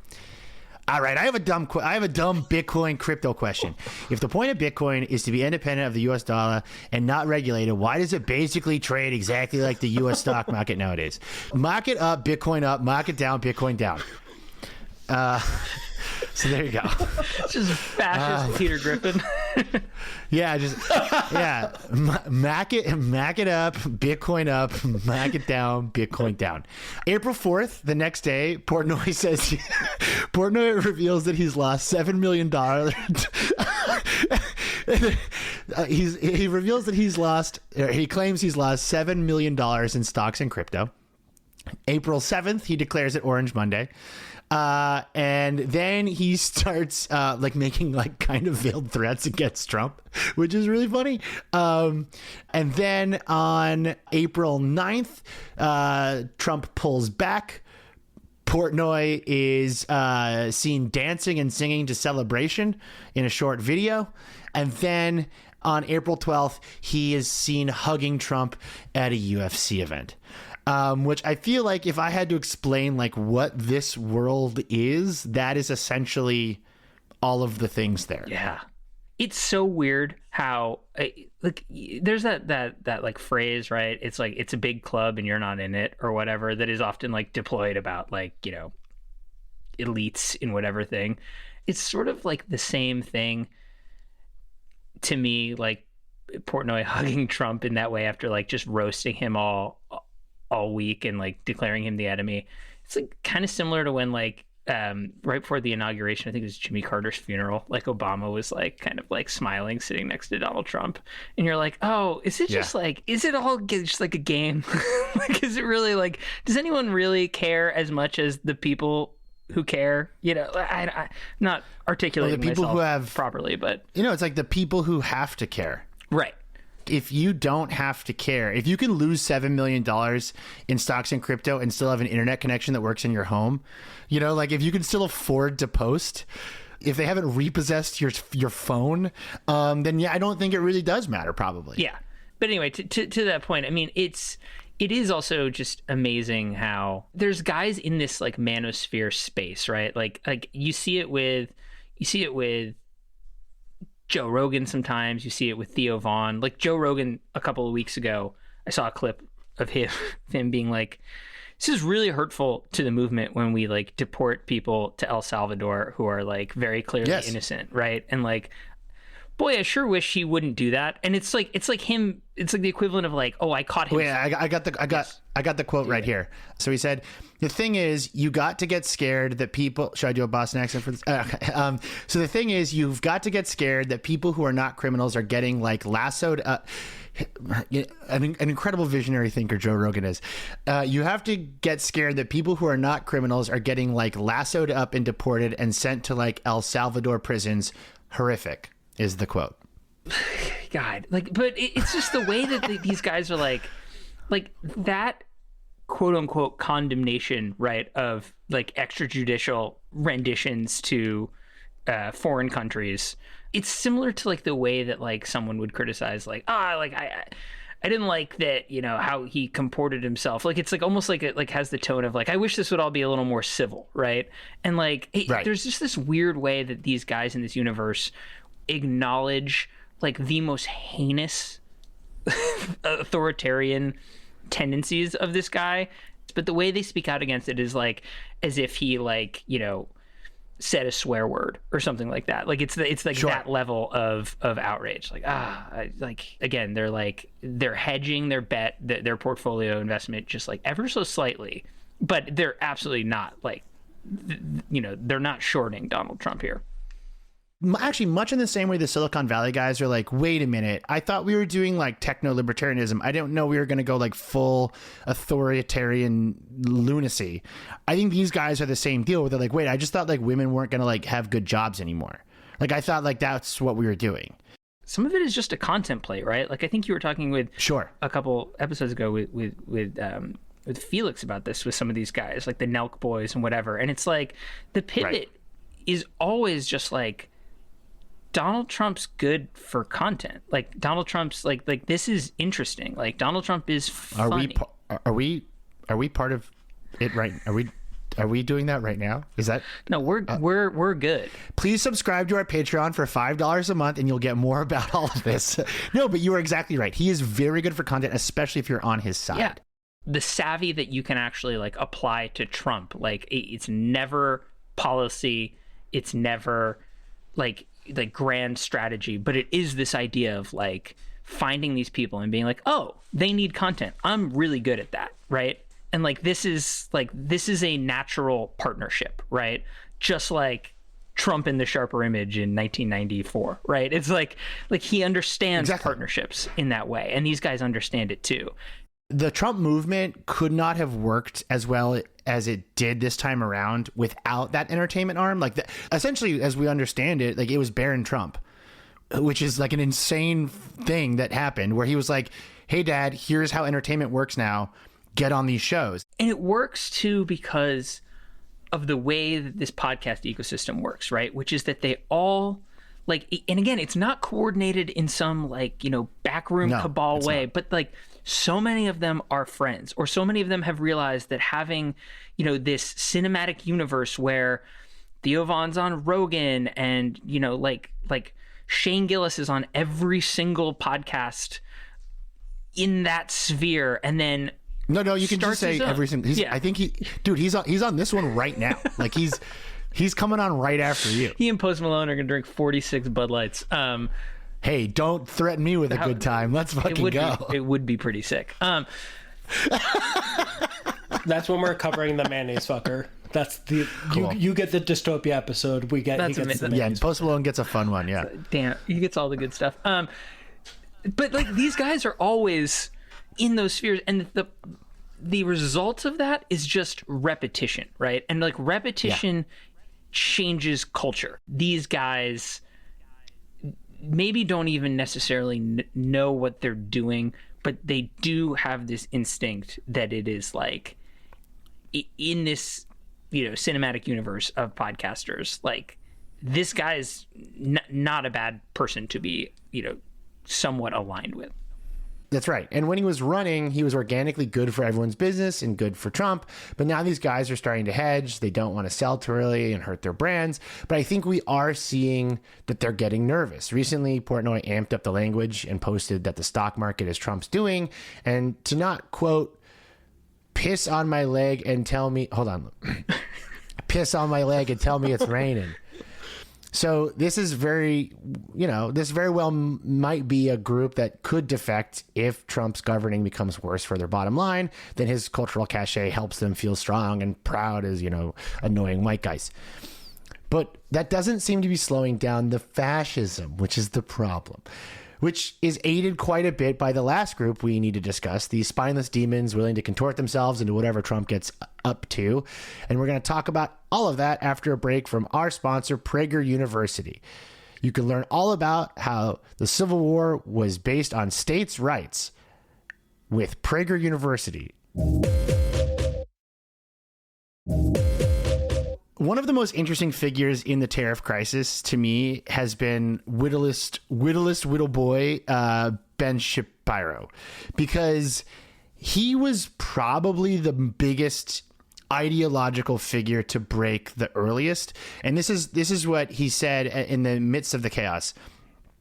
All right, I have a dumb Bitcoin crypto question. If the point of Bitcoin is to be independent of the U.S. dollar and not regulated, why does it basically trade exactly like the U.S. stock market nowadays? Market up, market down, Bitcoin down. So there you go. It's just fascist Peter Griffin. Yeah, mac it up, Bitcoin up, mac it down, Bitcoin down. April 4th, the next day, Portnoy reveals that he's lost $7 million. He claims he's lost $7 million in stocks and crypto. April 7th, he declares it Orange Monday. And then he starts making kind of veiled threats against Trump, which is really funny. And then on April 9th, Trump pulls back. Portnoy is seen dancing and singing to Celebration in a short video. And then on April 12th, he is seen hugging Trump at a UFC event. Which I feel like if I had to explain what this world is, that is essentially all of the things there. Yeah. It's so weird how there's that phrase, right? It's like, it's a big club and you're not in it or whatever, that is often deployed about elites in whatever thing. It's sort of the same thing to me, Portnoy hugging Trump in that way after just roasting him all week and declaring him the enemy. It's kind of similar to when right before the inauguration, I think it was Jimmy Carter's funeral, Obama was kind of smiling sitting next to Donald Trump, and you're like, oh, is it just is it all just a game? Is it really does anyone really care as much as the people who care? I'm not articulating the people myself who have properly, but it's the people who have to care, right? If you don't have to care, if you can lose $7 million in stocks and crypto and still have an internet connection that works in your home, if you can still afford to post, if they haven't repossessed your phone, then I don't think it really does matter, probably. Yeah. But anyway, to that point, I mean, it is also just amazing how there's guys in this manosphere space, right? You see it with Joe Rogan sometimes, you see it with Theo Vaughn. Joe Rogan a couple of weeks ago, I saw a clip of him being this is really hurtful to the movement when we deport people to El Salvador who are very clearly innocent, right? And boy, I sure wish he wouldn't do that. And it's him. It's the equivalent of oh, I caught him. Wait, I got the quote right here. So he said, "The thing is, you got to get scared that people." Should I do a Boston accent for this? Okay. So the thing is, you've got to get scared that people who are not criminals are getting lassoed. An incredible visionary thinker Joe Rogan is. You have to get scared that people who are not criminals are getting lassoed up and deported and sent to El Salvador prisons. Horrific is the quote. God, but it's just the way that these guys are that quote unquote condemnation, right, of extrajudicial renditions to foreign countries. It's similar to the way that someone would criticize I didn't like that, how he comported himself. It's almost it has the tone of I wish this would all be a little more civil, right? And right. There's just this weird way that these guys in this universe acknowledge the most heinous authoritarian tendencies of this guy, but the way they speak out against it is as if he said a swear word or something like that. It's Sure. that level of outrage. Again, they're hedging their bet, their portfolio investment just ever so slightly, but they're absolutely not they're not shorting Donald Trump here. Actually, much in the same way the Silicon Valley guys are wait a minute, I thought we were doing techno-libertarianism. I didn't know we were going to go full authoritarian lunacy. I think these guys are the same deal where they're wait, I just thought women weren't going to have good jobs anymore. I thought that's what we were doing. Some of it is just a content play, right? I think you were talking with a couple episodes ago with Felix about this with some of these guys, the Nelk boys and whatever. And it's the pivot is always just Donald Trump's good for content. Donald Trump's this is interesting. Donald Trump is funny. Are we part of it right? Are we doing that right now? Is that no? We're good. Please subscribe to our Patreon for $5 a month, and you'll get more about all of this. No, but you are exactly right. He is very good for content, especially if you're on his side. Yeah, the savvy that you can actually apply to Trump. It's never policy. It's never like grand strategy, but it is this idea of like finding these people and being like, oh, they need content. I'm really good at that, right? And like this is a natural partnership, right? Just like Trump in the Sharper Image in 1994, right? It's like he understands partnerships in that way, and these guys understand it too. The Trump movement could not have worked as well as it did this time around without that entertainment arm. Like, essentially, as we understand it, like, it was Barron Trump, which is like an insane thing that happened where he was like, hey, Dad, here's how entertainment works now. Get on these shows. And it works, too, because of the way that this podcast ecosystem works, right? Which is that they all... like, and again, it's not coordinated in some like, you know, backroom cabal way, but like so many of them are friends, or so many of them have realized that having, you know, this cinematic universe where Theo Von's on Rogan and, you know, like Shane Gillis is on every single podcast in that sphere, and then no, you can just say every single. I think he's on this one right now. Like he's coming on right after you. He and Post Malone are gonna drink 46 Bud Lights. Hey, don't threaten me with a good time. Let's fucking go. It would be pretty sick. That's when we're covering the mayonnaise fucker. That's the cool. You get the dystopia episode. He gets the mayonnaise. Post Malone gets a fun one. Yeah, damn, he gets all the good stuff. But like these guys are always in those spheres, and the result of that is just repetition, right? And like repetition changes culture. These guys maybe don't even necessarily know what they're doing, but they do have this instinct that it is like in this, you know, cinematic universe of podcasters, like this guy is not a bad person to be, you know, somewhat aligned with. That's right. And when he was running, he was organically good for everyone's business and good for Trump. But now these guys are starting to hedge. They don't want to sell too early and hurt their brands. But I think we are seeing that they're getting nervous. Recently, Portnoy amped up the language and posted that the stock market is Trump's doing. And to not, quote, piss on my leg and tell me, hold on, piss on my leg and tell me it's raining. So this is very, you know, this very well might be a group that could defect if Trump's governing becomes worse for their bottom line. Then his cultural cachet helps them feel strong and proud as, you know, annoying white guys. But that doesn't seem to be slowing down the fascism, which is the problem, which is aided quite a bit by the last group we need to discuss, these spineless demons willing to contort themselves into whatever Trump gets up to. And we're going to talk about all of that after a break from our sponsor, Prager University. You can learn all about how the Civil War was based on states' rights with Prager University. One of the most interesting figures in the tariff crisis to me has been whittle boy Ben Shapiro, because he was probably the biggest ideological figure to break the earliest. And this is what he said in the midst of the chaos.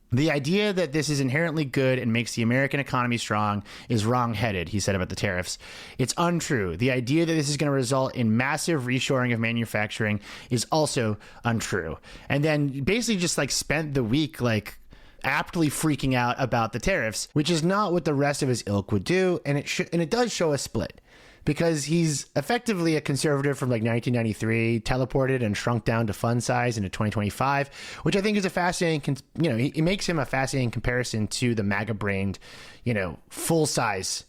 The idea that this is inherently good and makes the American economy strong is wrong-headed, he said about the tariffs. It's untrue. The idea that this is going to result in massive reshoring of manufacturing is also untrue. And then basically just like spent the week like aptly freaking out about the tariffs, which is not what the rest of his ilk would do. And it does show a split, because he's effectively a conservative from like 1993, teleported and shrunk down to fun size into 2025, which I think is a fascinating, you know, it makes him a fascinating comparison to the MAGA-brained, you know, full-size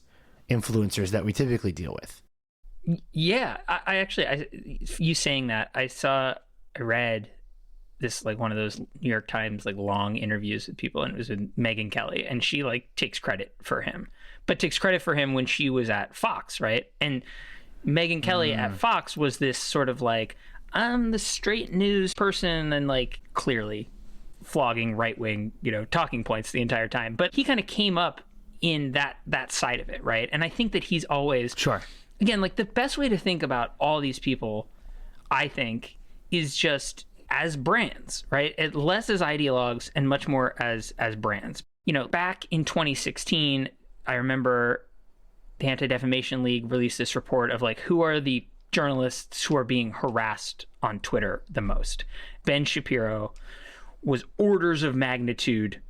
influencers that we typically deal with. Yeah, I actually, you saying that, I read this, like one of those New York Times, like long interviews with people, and it was with Megyn Kelly, and she like takes credit for him. But takes credit for him when she was at Fox, right? And Megyn Kelly at Fox was this sort of like, I'm the straight news person, and like clearly flogging right-wing, you know, talking points the entire time. But he kind of came up in that side of it, right? And I think that he's always... Sure. Again, like the best way to think about all these people, I think, is just as brands, right? Less as ideologues and much more as brands. You know, back in 2016... I remember the Anti-Defamation League released this report of like, who are the journalists who are being harassed on Twitter the most? Ben Shapiro was orders of magnitude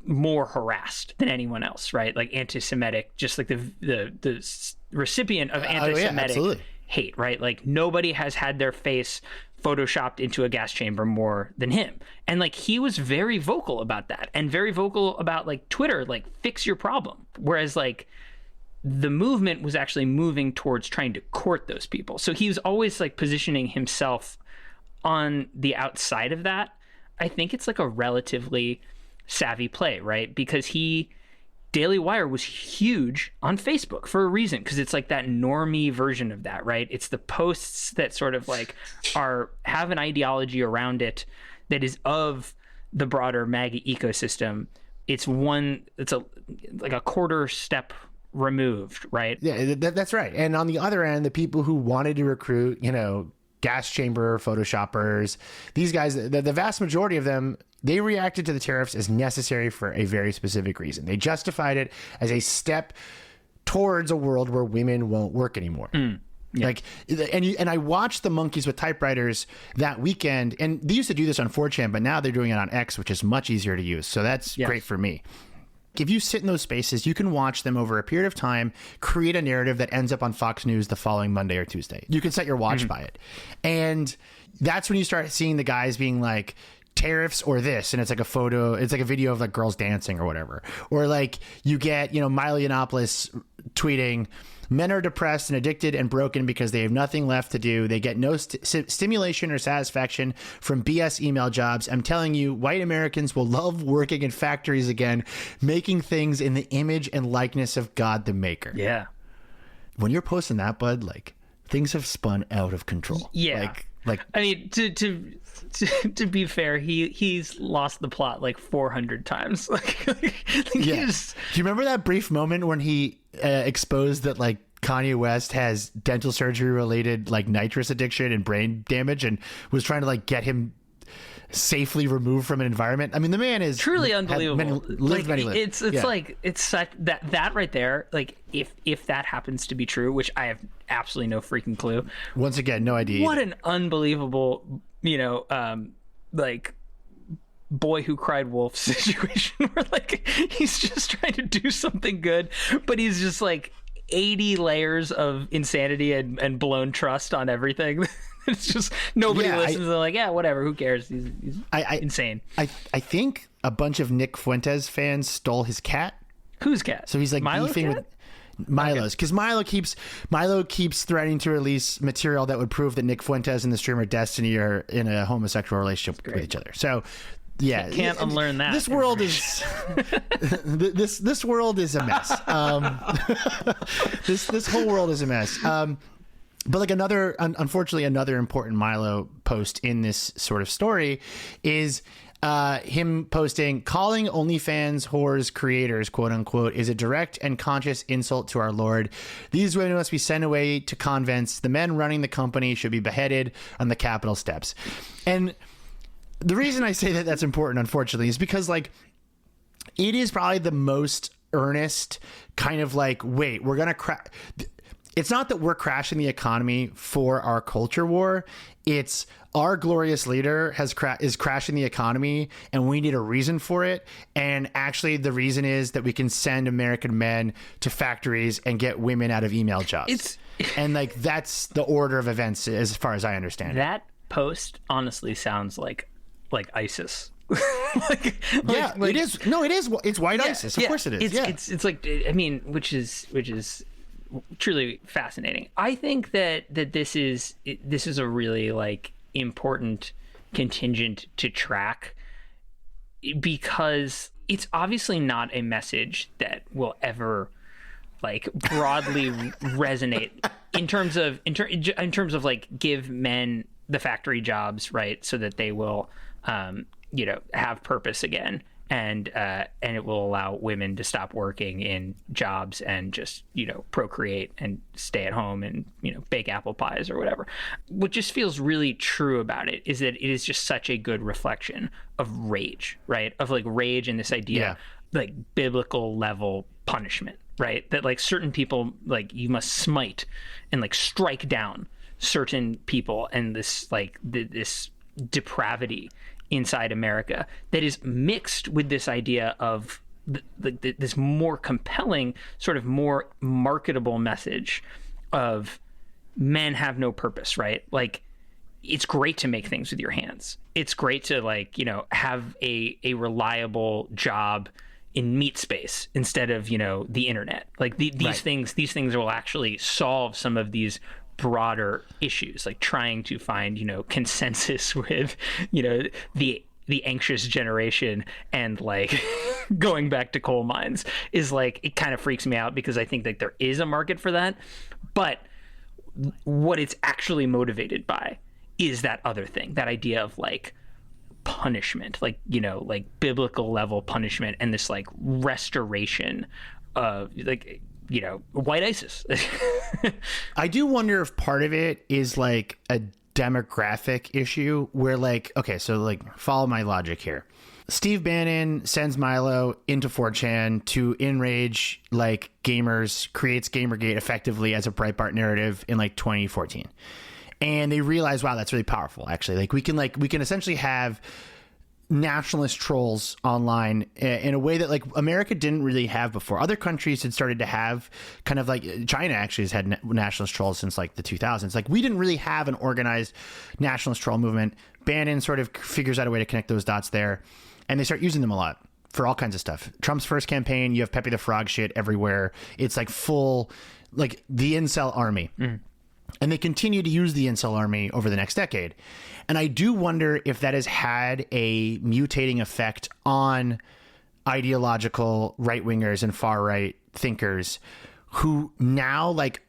more harassed than anyone else, right? Like anti-Semitic, just like the recipient of anti-Semitic hate, right? Like nobody has had their face photoshopped into a gas chamber more than him. And like he was very vocal about that, and very vocal about like Twitter, like fix your problem. Whereas like the movement was actually moving towards trying to court those people. So he was always like positioning himself on the outside of that. I think it's like a relatively savvy play, right? Because Daily Wire was huge on Facebook for a reason, because it's like that normie version of that, right? It's the posts that sort of like have an ideology around it that is of the broader MAGA ecosystem. It's like a quarter step removed, right? Yeah, that's right. And on the other end, the people who wanted to recruit, gas chamber photoshoppers, these guys, the vast majority of them, they reacted to the tariffs as necessary for a very specific reason. They justified it as a step towards a world where women won't work anymore. Yeah. Like, and I watched the monkeys with typewriters that weekend, and they used to do this on 4chan, but now they're doing it on X, which is much easier to use. So that's great for me. If you sit in those spaces, you can watch them over a period of time, create a narrative that ends up on Fox News the following Monday or Tuesday. You can set your watch by it. And that's when you start seeing the guys being like, tariffs or this, and it's like a photo, it's like a video of like girls dancing or whatever. Or like you get, Milo Yiannopoulos tweeting, men are depressed and addicted and broken because they have nothing left to do. They get no stimulation or satisfaction from BS email jobs. I'm telling you, white Americans will love working in factories again, making things in the image and likeness of God the Maker. Yeah. When you're posting that, bud, like things have spun out of control. Yeah. Like I mean, to be fair, he's lost the plot like 400 times. Yeah. Do you remember that brief moment when he exposed that like Kanye West has dental surgery related like nitrous addiction and brain damage, and was trying to like get him safely removed from an environment? I mean, the man is truly unbelievable. It's yeah. like it's such that right there. Like if that happens to be true, which I have absolutely no freaking clue. Once again, no idea. What an unbelievable, like boy who cried wolf situation where like he's just trying to do something good, but he's just like 80 layers of insanity and blown trust on everything. It's just nobody listens. They're like, yeah, whatever. Who cares? He's insane. I think a bunch of Nick Fuentes fans stole his cat. Whose cat? So he's like beefing with Milo's, because Milo keeps threatening to release material that would prove that Nick Fuentes and the streamer Destiny are in a homosexual relationship with each other. So yeah, can't unlearn that. This world is this world is a mess. This whole world is a mess. But like unfortunately, another important Milo post in this sort of story is him posting, calling OnlyFans whores creators, quote unquote, is a direct and conscious insult to our Lord. These women must be sent away to convents. The men running the company should be beheaded on the Capitol steps. And the reason I say that that's important, unfortunately, is because like it is probably the most earnest kind of like, wait, we're going to it's not that we're crashing the economy for our culture war. It's our glorious leader is crashing the economy, and we need a reason for it. And actually, the reason is that we can send American men to factories and get women out of email jobs. And like that's the order of events, as far as I understand. That post honestly sounds like ISIS. It is. No, it is. It's white ISIS. Of course, it is. It's like, I mean, which is truly fascinating. I think that this is a really like important contingent to track, because it's obviously not a message that will ever like broadly resonate in terms of like give men the factory jobs, right, so that they will have purpose again. And it will allow women to stop working in jobs and just, procreate and stay at home and, bake apple pies or whatever. What just feels really true about it is that it is just such a good reflection of rage, right? Of like rage and this idea, like biblical level punishment, right? That like certain people, like you must smite and like strike down certain people, and this like this depravity inside America that is mixed with this idea of this more compelling, sort of more marketable message of men have no purpose, right? Like, it's great to make things with your hands. It's great to, like, you know, have a reliable job in meat space instead of, you know, the internet. Like these things will actually solve some of these broader issues, like trying to find, you know, consensus with, you know, the anxious generation, and like going back to coal mines is like, it kind of freaks me out because I think that there is a market for that, but what it's actually motivated by is that other thing, that idea of like punishment, like, you know, like biblical level punishment, and this like restoration of, like, you know, white ISIS. I do wonder if part of it is like a demographic issue where, like, okay, so like follow my logic here. Steve Bannon sends Milo into 4chan to enrage like gamers, creates Gamergate effectively as a Breitbart narrative in like 2014. And they realize, wow, that's really powerful. Actually, like we can essentially have nationalist trolls online in a way that like America didn't really have before. Other countries had started to have kind of like, China actually has had nationalist trolls since like the 2000s. Like, we didn't really have an organized nationalist troll movement. Bannon sort of figures out a way to connect those dots there, and they start using them a lot for all kinds of stuff. Trump's first campaign, you have Pepe the Frog shit everywhere. It's like full, like the incel army. And they continue to use the incel army over the next decade. And I do wonder if that has had a mutating effect on ideological right-wingers and far-right thinkers who now like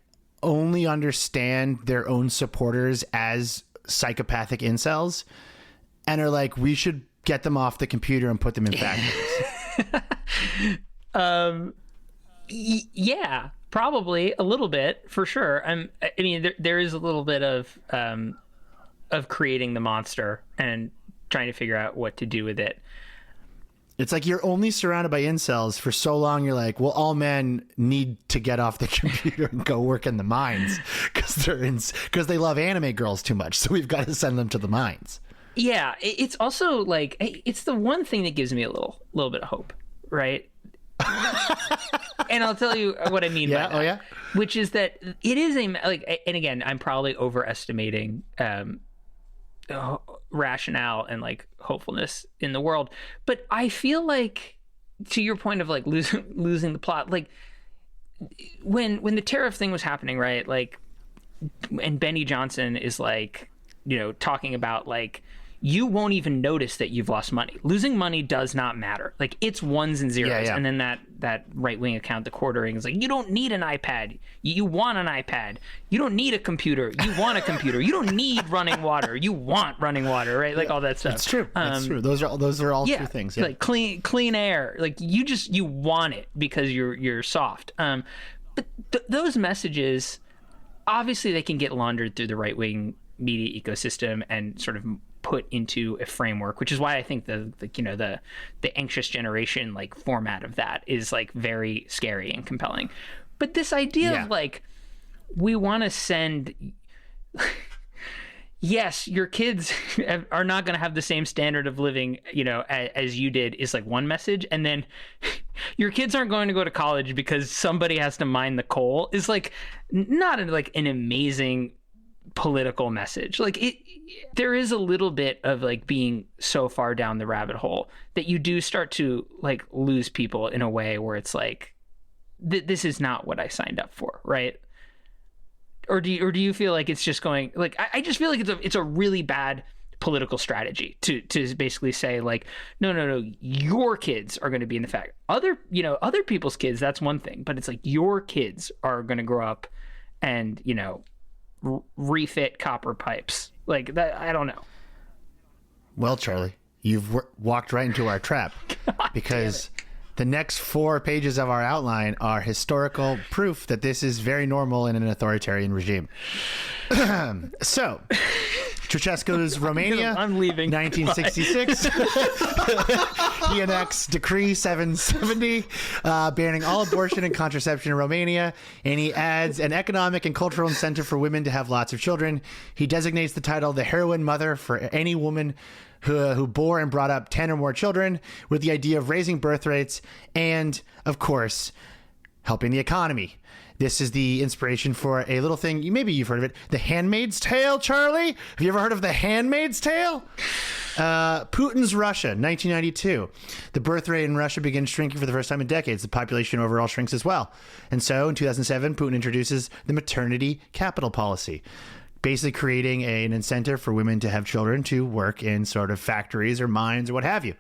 only understand their own supporters as psychopathic incels and are like, we should get them off the computer and put them in factories. Yeah. Probably a little bit, for sure. I mean, there is a little bit of creating the monster and trying to figure out what to do with it. It's like you're only surrounded by incels for so long. You're like, well, all men need to get off the computer and go work in the mines because they love anime girls too much. So we've got to send them to the mines. Yeah, it's also like, it's the one thing that gives me a little bit of hope, right? And I'll tell you what I mean by that. Oh yeah. Which is that it is like, and again, I'm probably overestimating rationale and like hopefulness in the world, but I feel like, to your point of like losing the plot, like when the tariff thing was happening, right? Like, and Benny Johnson is like, you know, talking about like, you won't even notice that you've lost money. Losing money does not matter. Like, it's ones and zeros. Yeah. And then that right-wing account, the Quartering, is like, you don't need an iPad. You want an iPad. You don't need a computer. You want a computer. You don't need running water. You want running water, right? Like all that stuff. That's true. That's true. Those are all true things. Yeah. Like clean air. Like you want it because you're soft. But those messages, obviously they can get laundered through the right-wing media ecosystem and sort of put into a framework, which is why I think the anxious generation like format of that is like very scary and compelling. But this idea of like, we want to send, yes, your kids are not going to have the same standard of living, you know, as you did, is like one message, and then your kids aren't going to go to college because somebody has to mine the coal is like not like an amazing political message. Like there is a little bit of like being so far down the rabbit hole that you do start to like lose people in a way where it's like, this is not what I signed up for, right? Or do you feel like it's just going like, I just feel like it's a really bad political strategy to basically say like, no, your kids are going to be in the fact. Other people's kids, that's one thing, but it's like your kids are going to grow up and, you know, refit copper pipes like that. I don't know. Well, Charlie, you've walked right into our trap because the next 4 pages of our outline are historical proof that this is very normal in an authoritarian regime. So Ceausescu's Romania. I'm leaving. 1966. He enacts Decree 770, banning all abortion and contraception in Romania, and he adds an economic and cultural incentive for women to have lots of children. He designates the title the heroine mother for any woman who bore and brought up 10 or more children, with the idea of raising birth rates and, of course, helping the economy. This is the inspiration for a little thing. Maybe you've heard of it. The Handmaid's Tale, Charlie? Have you ever heard of The Handmaid's Tale? Putin's Russia, 1992. The birth rate in Russia begins shrinking for the first time in decades. The population overall shrinks as well. And so in 2007, Putin introduces the maternity capital policy, basically creating an incentive for women to have children to work in sort of factories or mines or what have you.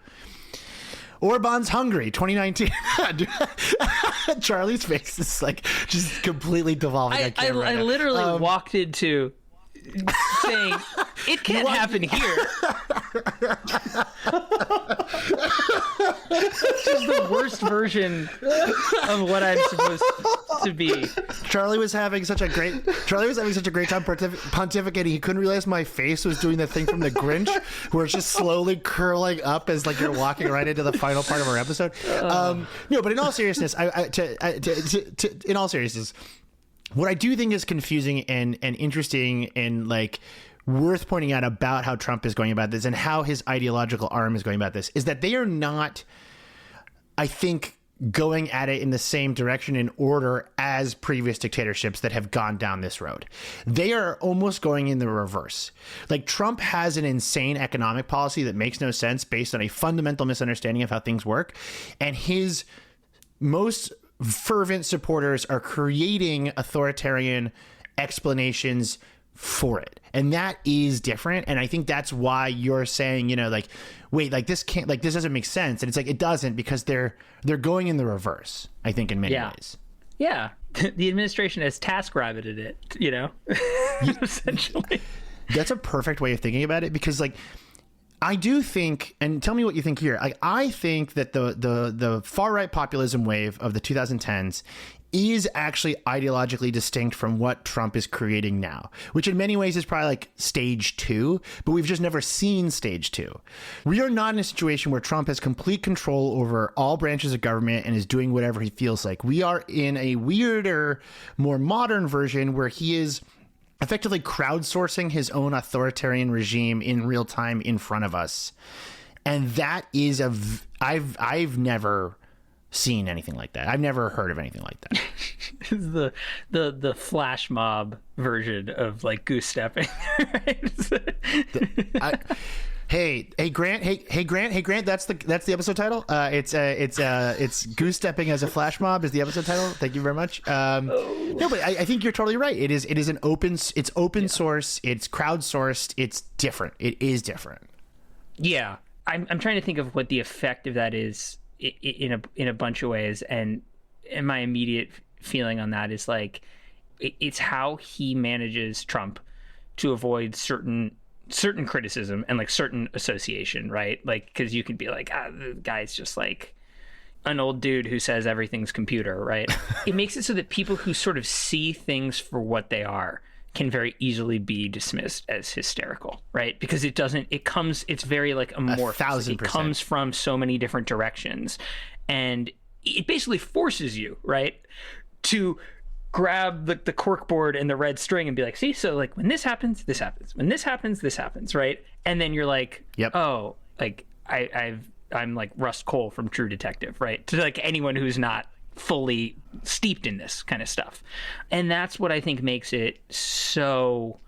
Orban's Hungary, 2019. Charlie's face is like just completely devolving. I literally walked into saying it can't happen here. It's just the worst version of what I'm supposed to be. Charlie was having such a great time pontificating. He couldn't realize my face was doing the thing from the Grinch, where it's just slowly curling up as like you're walking right into the final part of our episode. No, but in all seriousness, in all seriousness, what I do think is confusing and interesting and like worth pointing out about how Trump is going about this and how his ideological arm is going about this is that they are not, I think, going at it in the same direction in order as previous dictatorships that have gone down this road. They are almost going in the reverse. Like Trump has an insane economic policy that makes no sense based on a fundamental misunderstanding of how things work. And his most fervent supporters are creating authoritarian explanations for it. And that is different. And I think that's why you're saying, you know, like, wait, like this can't, like this doesn't make sense. And it's like, it doesn't, because they're going in the reverse, I think, in many ways. Yeah. The administration has task rabbited it, you know, essentially. That's a perfect way of thinking about it, because like, I do think, and tell me what you think here. I think that the far right populism wave of the 2010s is actually ideologically distinct from what Trump is creating now, which in many ways is probably like stage 2, but we've just never seen stage 2. We are not in a situation where Trump has complete control over all branches of government and is doing whatever he feels like. We are in a weirder, more modern version where he is effectively crowdsourcing his own authoritarian regime in real time in front of us. And that is I've never seen anything like that. I've never heard of anything like that. It's the flash mob version of like goose stepping. Hey Grant, that's the episode title. It's goose stepping as a flash mob is the episode title. Thank you very much. No, but I think you're totally right. It is an open source, it's crowdsourced, it's different. It is different. Yeah. I'm trying to think of what the effect of that is in a bunch of ways, and my immediate feeling on that is like it's how he manages Trump to avoid certain criticism and like certain association, right? Like, because you could be like, the guy's just like an old dude who says everything's computer, right? It makes it so that people who sort of see things for what they are can very easily be dismissed as hysterical, right? Because it's very like amorphous. 1,000%. It comes from so many different directions, and it basically forces you, right, to grab the corkboard and the red string and be like, see, so like when this happens, this happens. When this happens, this happens, right? And then you're like, yep. Oh, like I'm like Rust Cole from True Detective, right? To like anyone who's not fully steeped in this kind of stuff. And that's what I think makes it so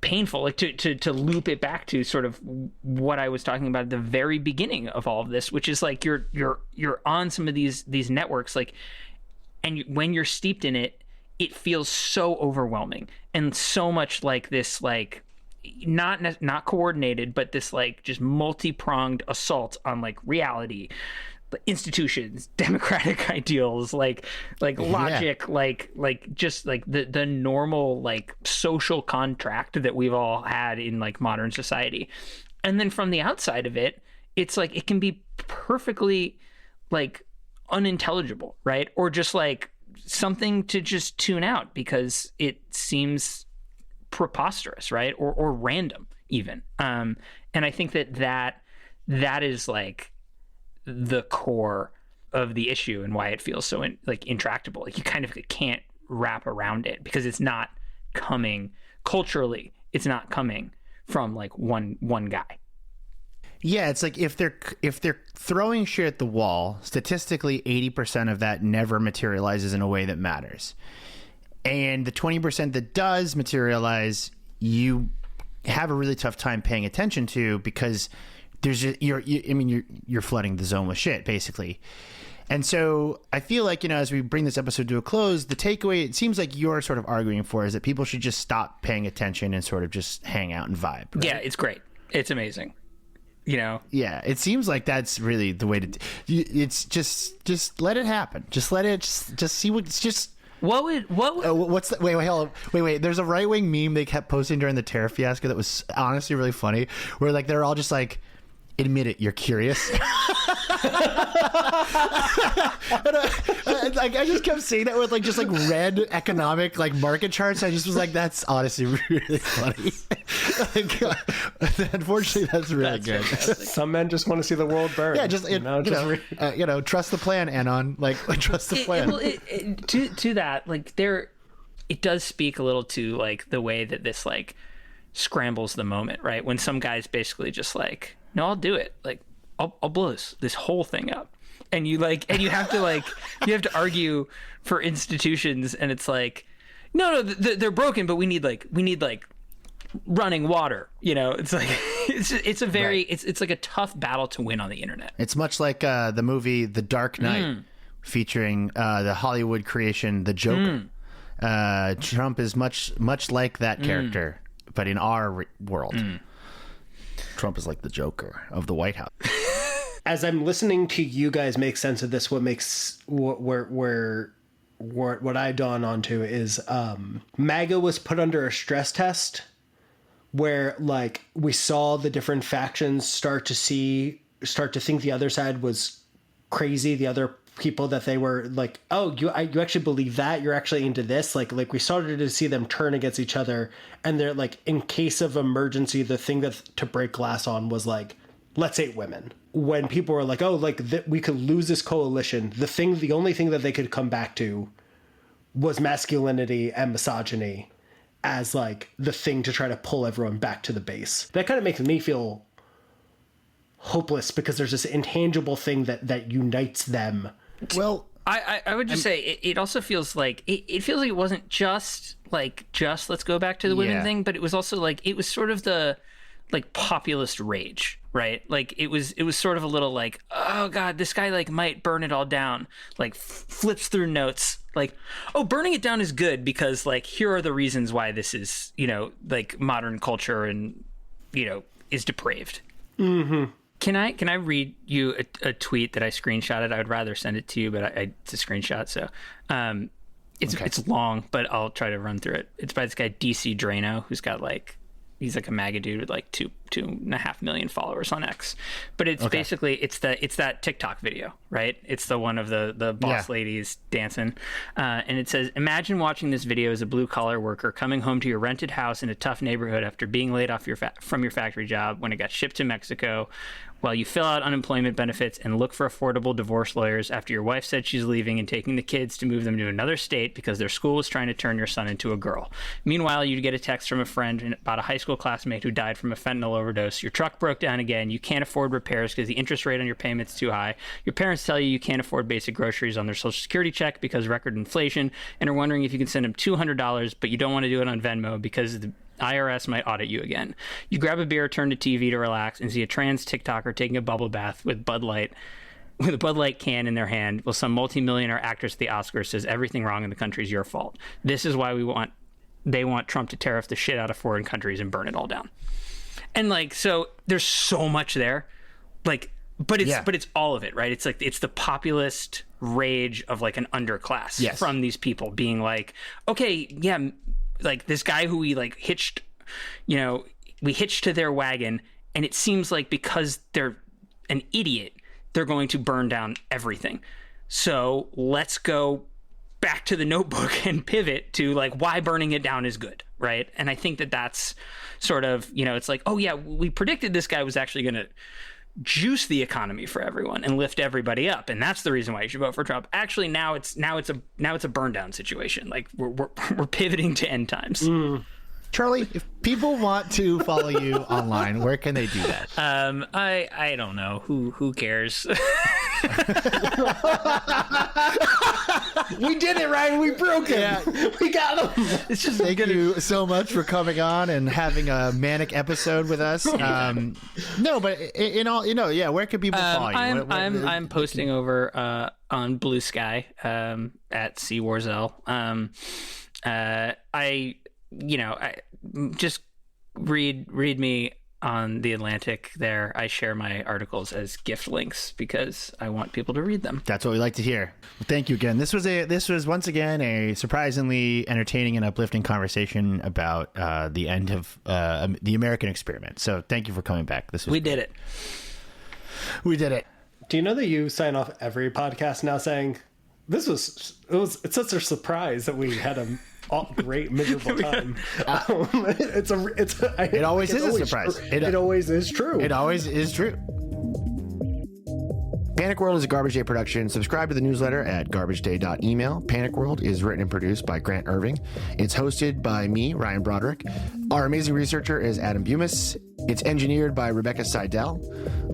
painful, like to loop it back to sort of what I was talking about at the very beginning of all of this, which is like you're on some of these networks, like, and when you're steeped in it, it feels so overwhelming and so much like this, like not coordinated, but this like just multi-pronged assault on like reality, institutions, democratic ideals, like logic, like just like the normal like social contract that we've all had in like modern society. And then from the outside of it, it's like it can be perfectly like unintelligible, right? Or just like something to just tune out because it seems preposterous, right? Or random even. And I think that is like the core of the issue and why it feels so intractable. Like you kind of can't wrap around it because it's not coming culturally. It's not coming from like one guy. Yeah, it's like if they're throwing shit at the wall, statistically 80% of that never materializes in a way that matters. And the 20% that does materialize, you have a really tough time paying attention to because there's just, you're flooding the zone with shit basically. And so I feel like, as we bring this episode to a close, the takeaway it seems like you're sort of arguing for is that people should just stop paying attention and sort of just hang out and vibe. Right? Yeah, it's great. It's amazing. Yeah, it seems like that's really the way to. It's just let it happen. Just let it. Just see what. It's just. What would what's the, wait hold on wait there's a right-wing meme they kept posting during the tariff fiasco that was honestly really funny where like they're all just like, admit it, you're curious. I just kept saying that with like just like red economic like market charts. I just was like, that's honestly really funny. Unfortunately, that's really good. Fantastic. Some men just want to see the world burn. Yeah, just trust the plan, Anon. Like trust the plan. To that, like it does speak a little to like the way that this like scrambles the moment, right? When some guy's basically just like, no, I'll do it. Like, I'll blow this whole thing up. And you have to argue for institutions, and it's like, no, they're broken, but we need running water. It's like it's a very it's like a tough battle to win on the internet. It's much like the movie The Dark Knight, featuring the Hollywood creation The Joker. Trump is much like that character, but in our world. Trump is like the Joker of the White House. As I'm listening to you guys make sense of this, what I dawn onto is MAGA was put under a stress test where like we saw the different factions start to think the other side was crazy. The other people that they were like, oh, you actually believe that? You're actually into this? Like we started to see them turn against each other, and they're like, in case of emergency, the thing that to break glass on was like, let's hate women. When people were like, oh, like we could lose this coalition, the only thing that they could come back to was masculinity and misogyny as like the thing to try to pull everyone back to the base. That kind of makes me feel hopeless because there's this intangible thing that unites them. Well, I would just say it also feels like it feels like it wasn't just let's go back to the women thing, but it was also like it was sort of the like populist rage, right? Like it was sort of a little like, oh god, this guy like might burn it all down, like flips through notes like, oh, burning it down is good because like here are the reasons why this is like modern culture and is depraved. Mm-hmm. Can I read you a tweet that I screenshotted? I would rather send it to you, but it's a screenshot, so it's long, but I'll try to run through it. It's by this guy DC Drano, who's got like, he's like a MAGA dude with like 2.5 million followers on X. But it's basically it's that TikTok video, right? It's the one of the boss ladies dancing, and it says, imagine watching this video as a blue collar worker coming home to your rented house in a tough neighborhood after being laid off from your factory job when it got shipped to Mexico, while you fill out unemployment benefits and look for affordable divorce lawyers after your wife said she's leaving and taking the kids to move them to another state because their school was trying to turn your son into a girl. Meanwhile, you'd get a text from a friend about a high school classmate who died from a fentanyl overdose. Your truck broke down again. You can't afford repairs because the interest rate on your payment's too high. Your parents tell you can't afford basic groceries on their Social Security check because record inflation, and are wondering if you can send them $200, but you don't want to do it on Venmo because the IRS might audit you again. You grab a beer, turn to TV to relax, and see a trans TikToker taking a bubble bath with a Bud Light can in their hand, while some multimillionaire actress at the Oscars says everything wrong in the country is your fault. This is why they want Trump to tariff the shit out of foreign countries and burn it all down. And like, so there's so much there, like, but it's all of it, right? It's like, it's the populist rage of like an underclass from these people being like, okay, yeah, like this guy who we like hitched to their wagon, and it seems like because they're an idiot, they're going to burn down everything. So let's go back to the Notebook and pivot to like why burning it down is good. right? And I think that that's sort of, it's like, oh yeah, we predicted this guy was actually going to juice the economy for everyone and lift everybody up, and that's the reason why you should vote for Trump. Actually, now it's a burn down situation. Like we're pivoting to end times. Charlie, if people want to follow you online, where can they do that? I don't know. Who cares? We did it, Ryan. We broke him. Yeah. We got him. It's just thank you so much for coming on and having a manic episode with us. No, but in all, where can people follow you? I'm posting over on Blue Sky at C Warzel. I just read me on The Atlantic there. I share my articles as gift links because I want people to read them. That's what we like to hear. Well, thank you again. This was once again a surprisingly entertaining and uplifting conversation about the end of the American experiment. So thank you for coming back. We did it. We did it. Do you know that you sign off every podcast now saying it's such a surprise that we had a great miserable time. It always is a surprise. It always is true. It always is true. Panic World is a Garbage Day production. Subscribe to the newsletter at garbageday.email. Panic World is written and produced by Grant Irving. It's hosted by me, Ryan Broderick. Our amazing researcher is Adam Bumas. It's engineered by Rebecca Seidel.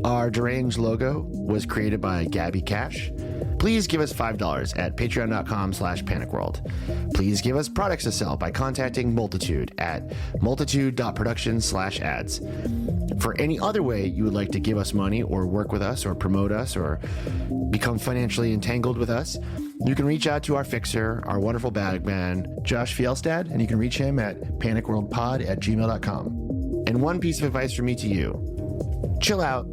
Our deranged logo was created by Gabby Cash. Please give us $5 at patreon.com/panicworld. Please give us products to sell by contacting Multitude at multitude.production/ads. For any other way you would like to give us money or work with us or promote us or become financially entangled with us, you can reach out to our fixer, our wonderful bag man, Josh Fjelstad, and you can reach him at panicworldpod@gmail.com. And one piece of advice from me to you: chill out,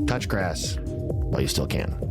touch grass while you still can.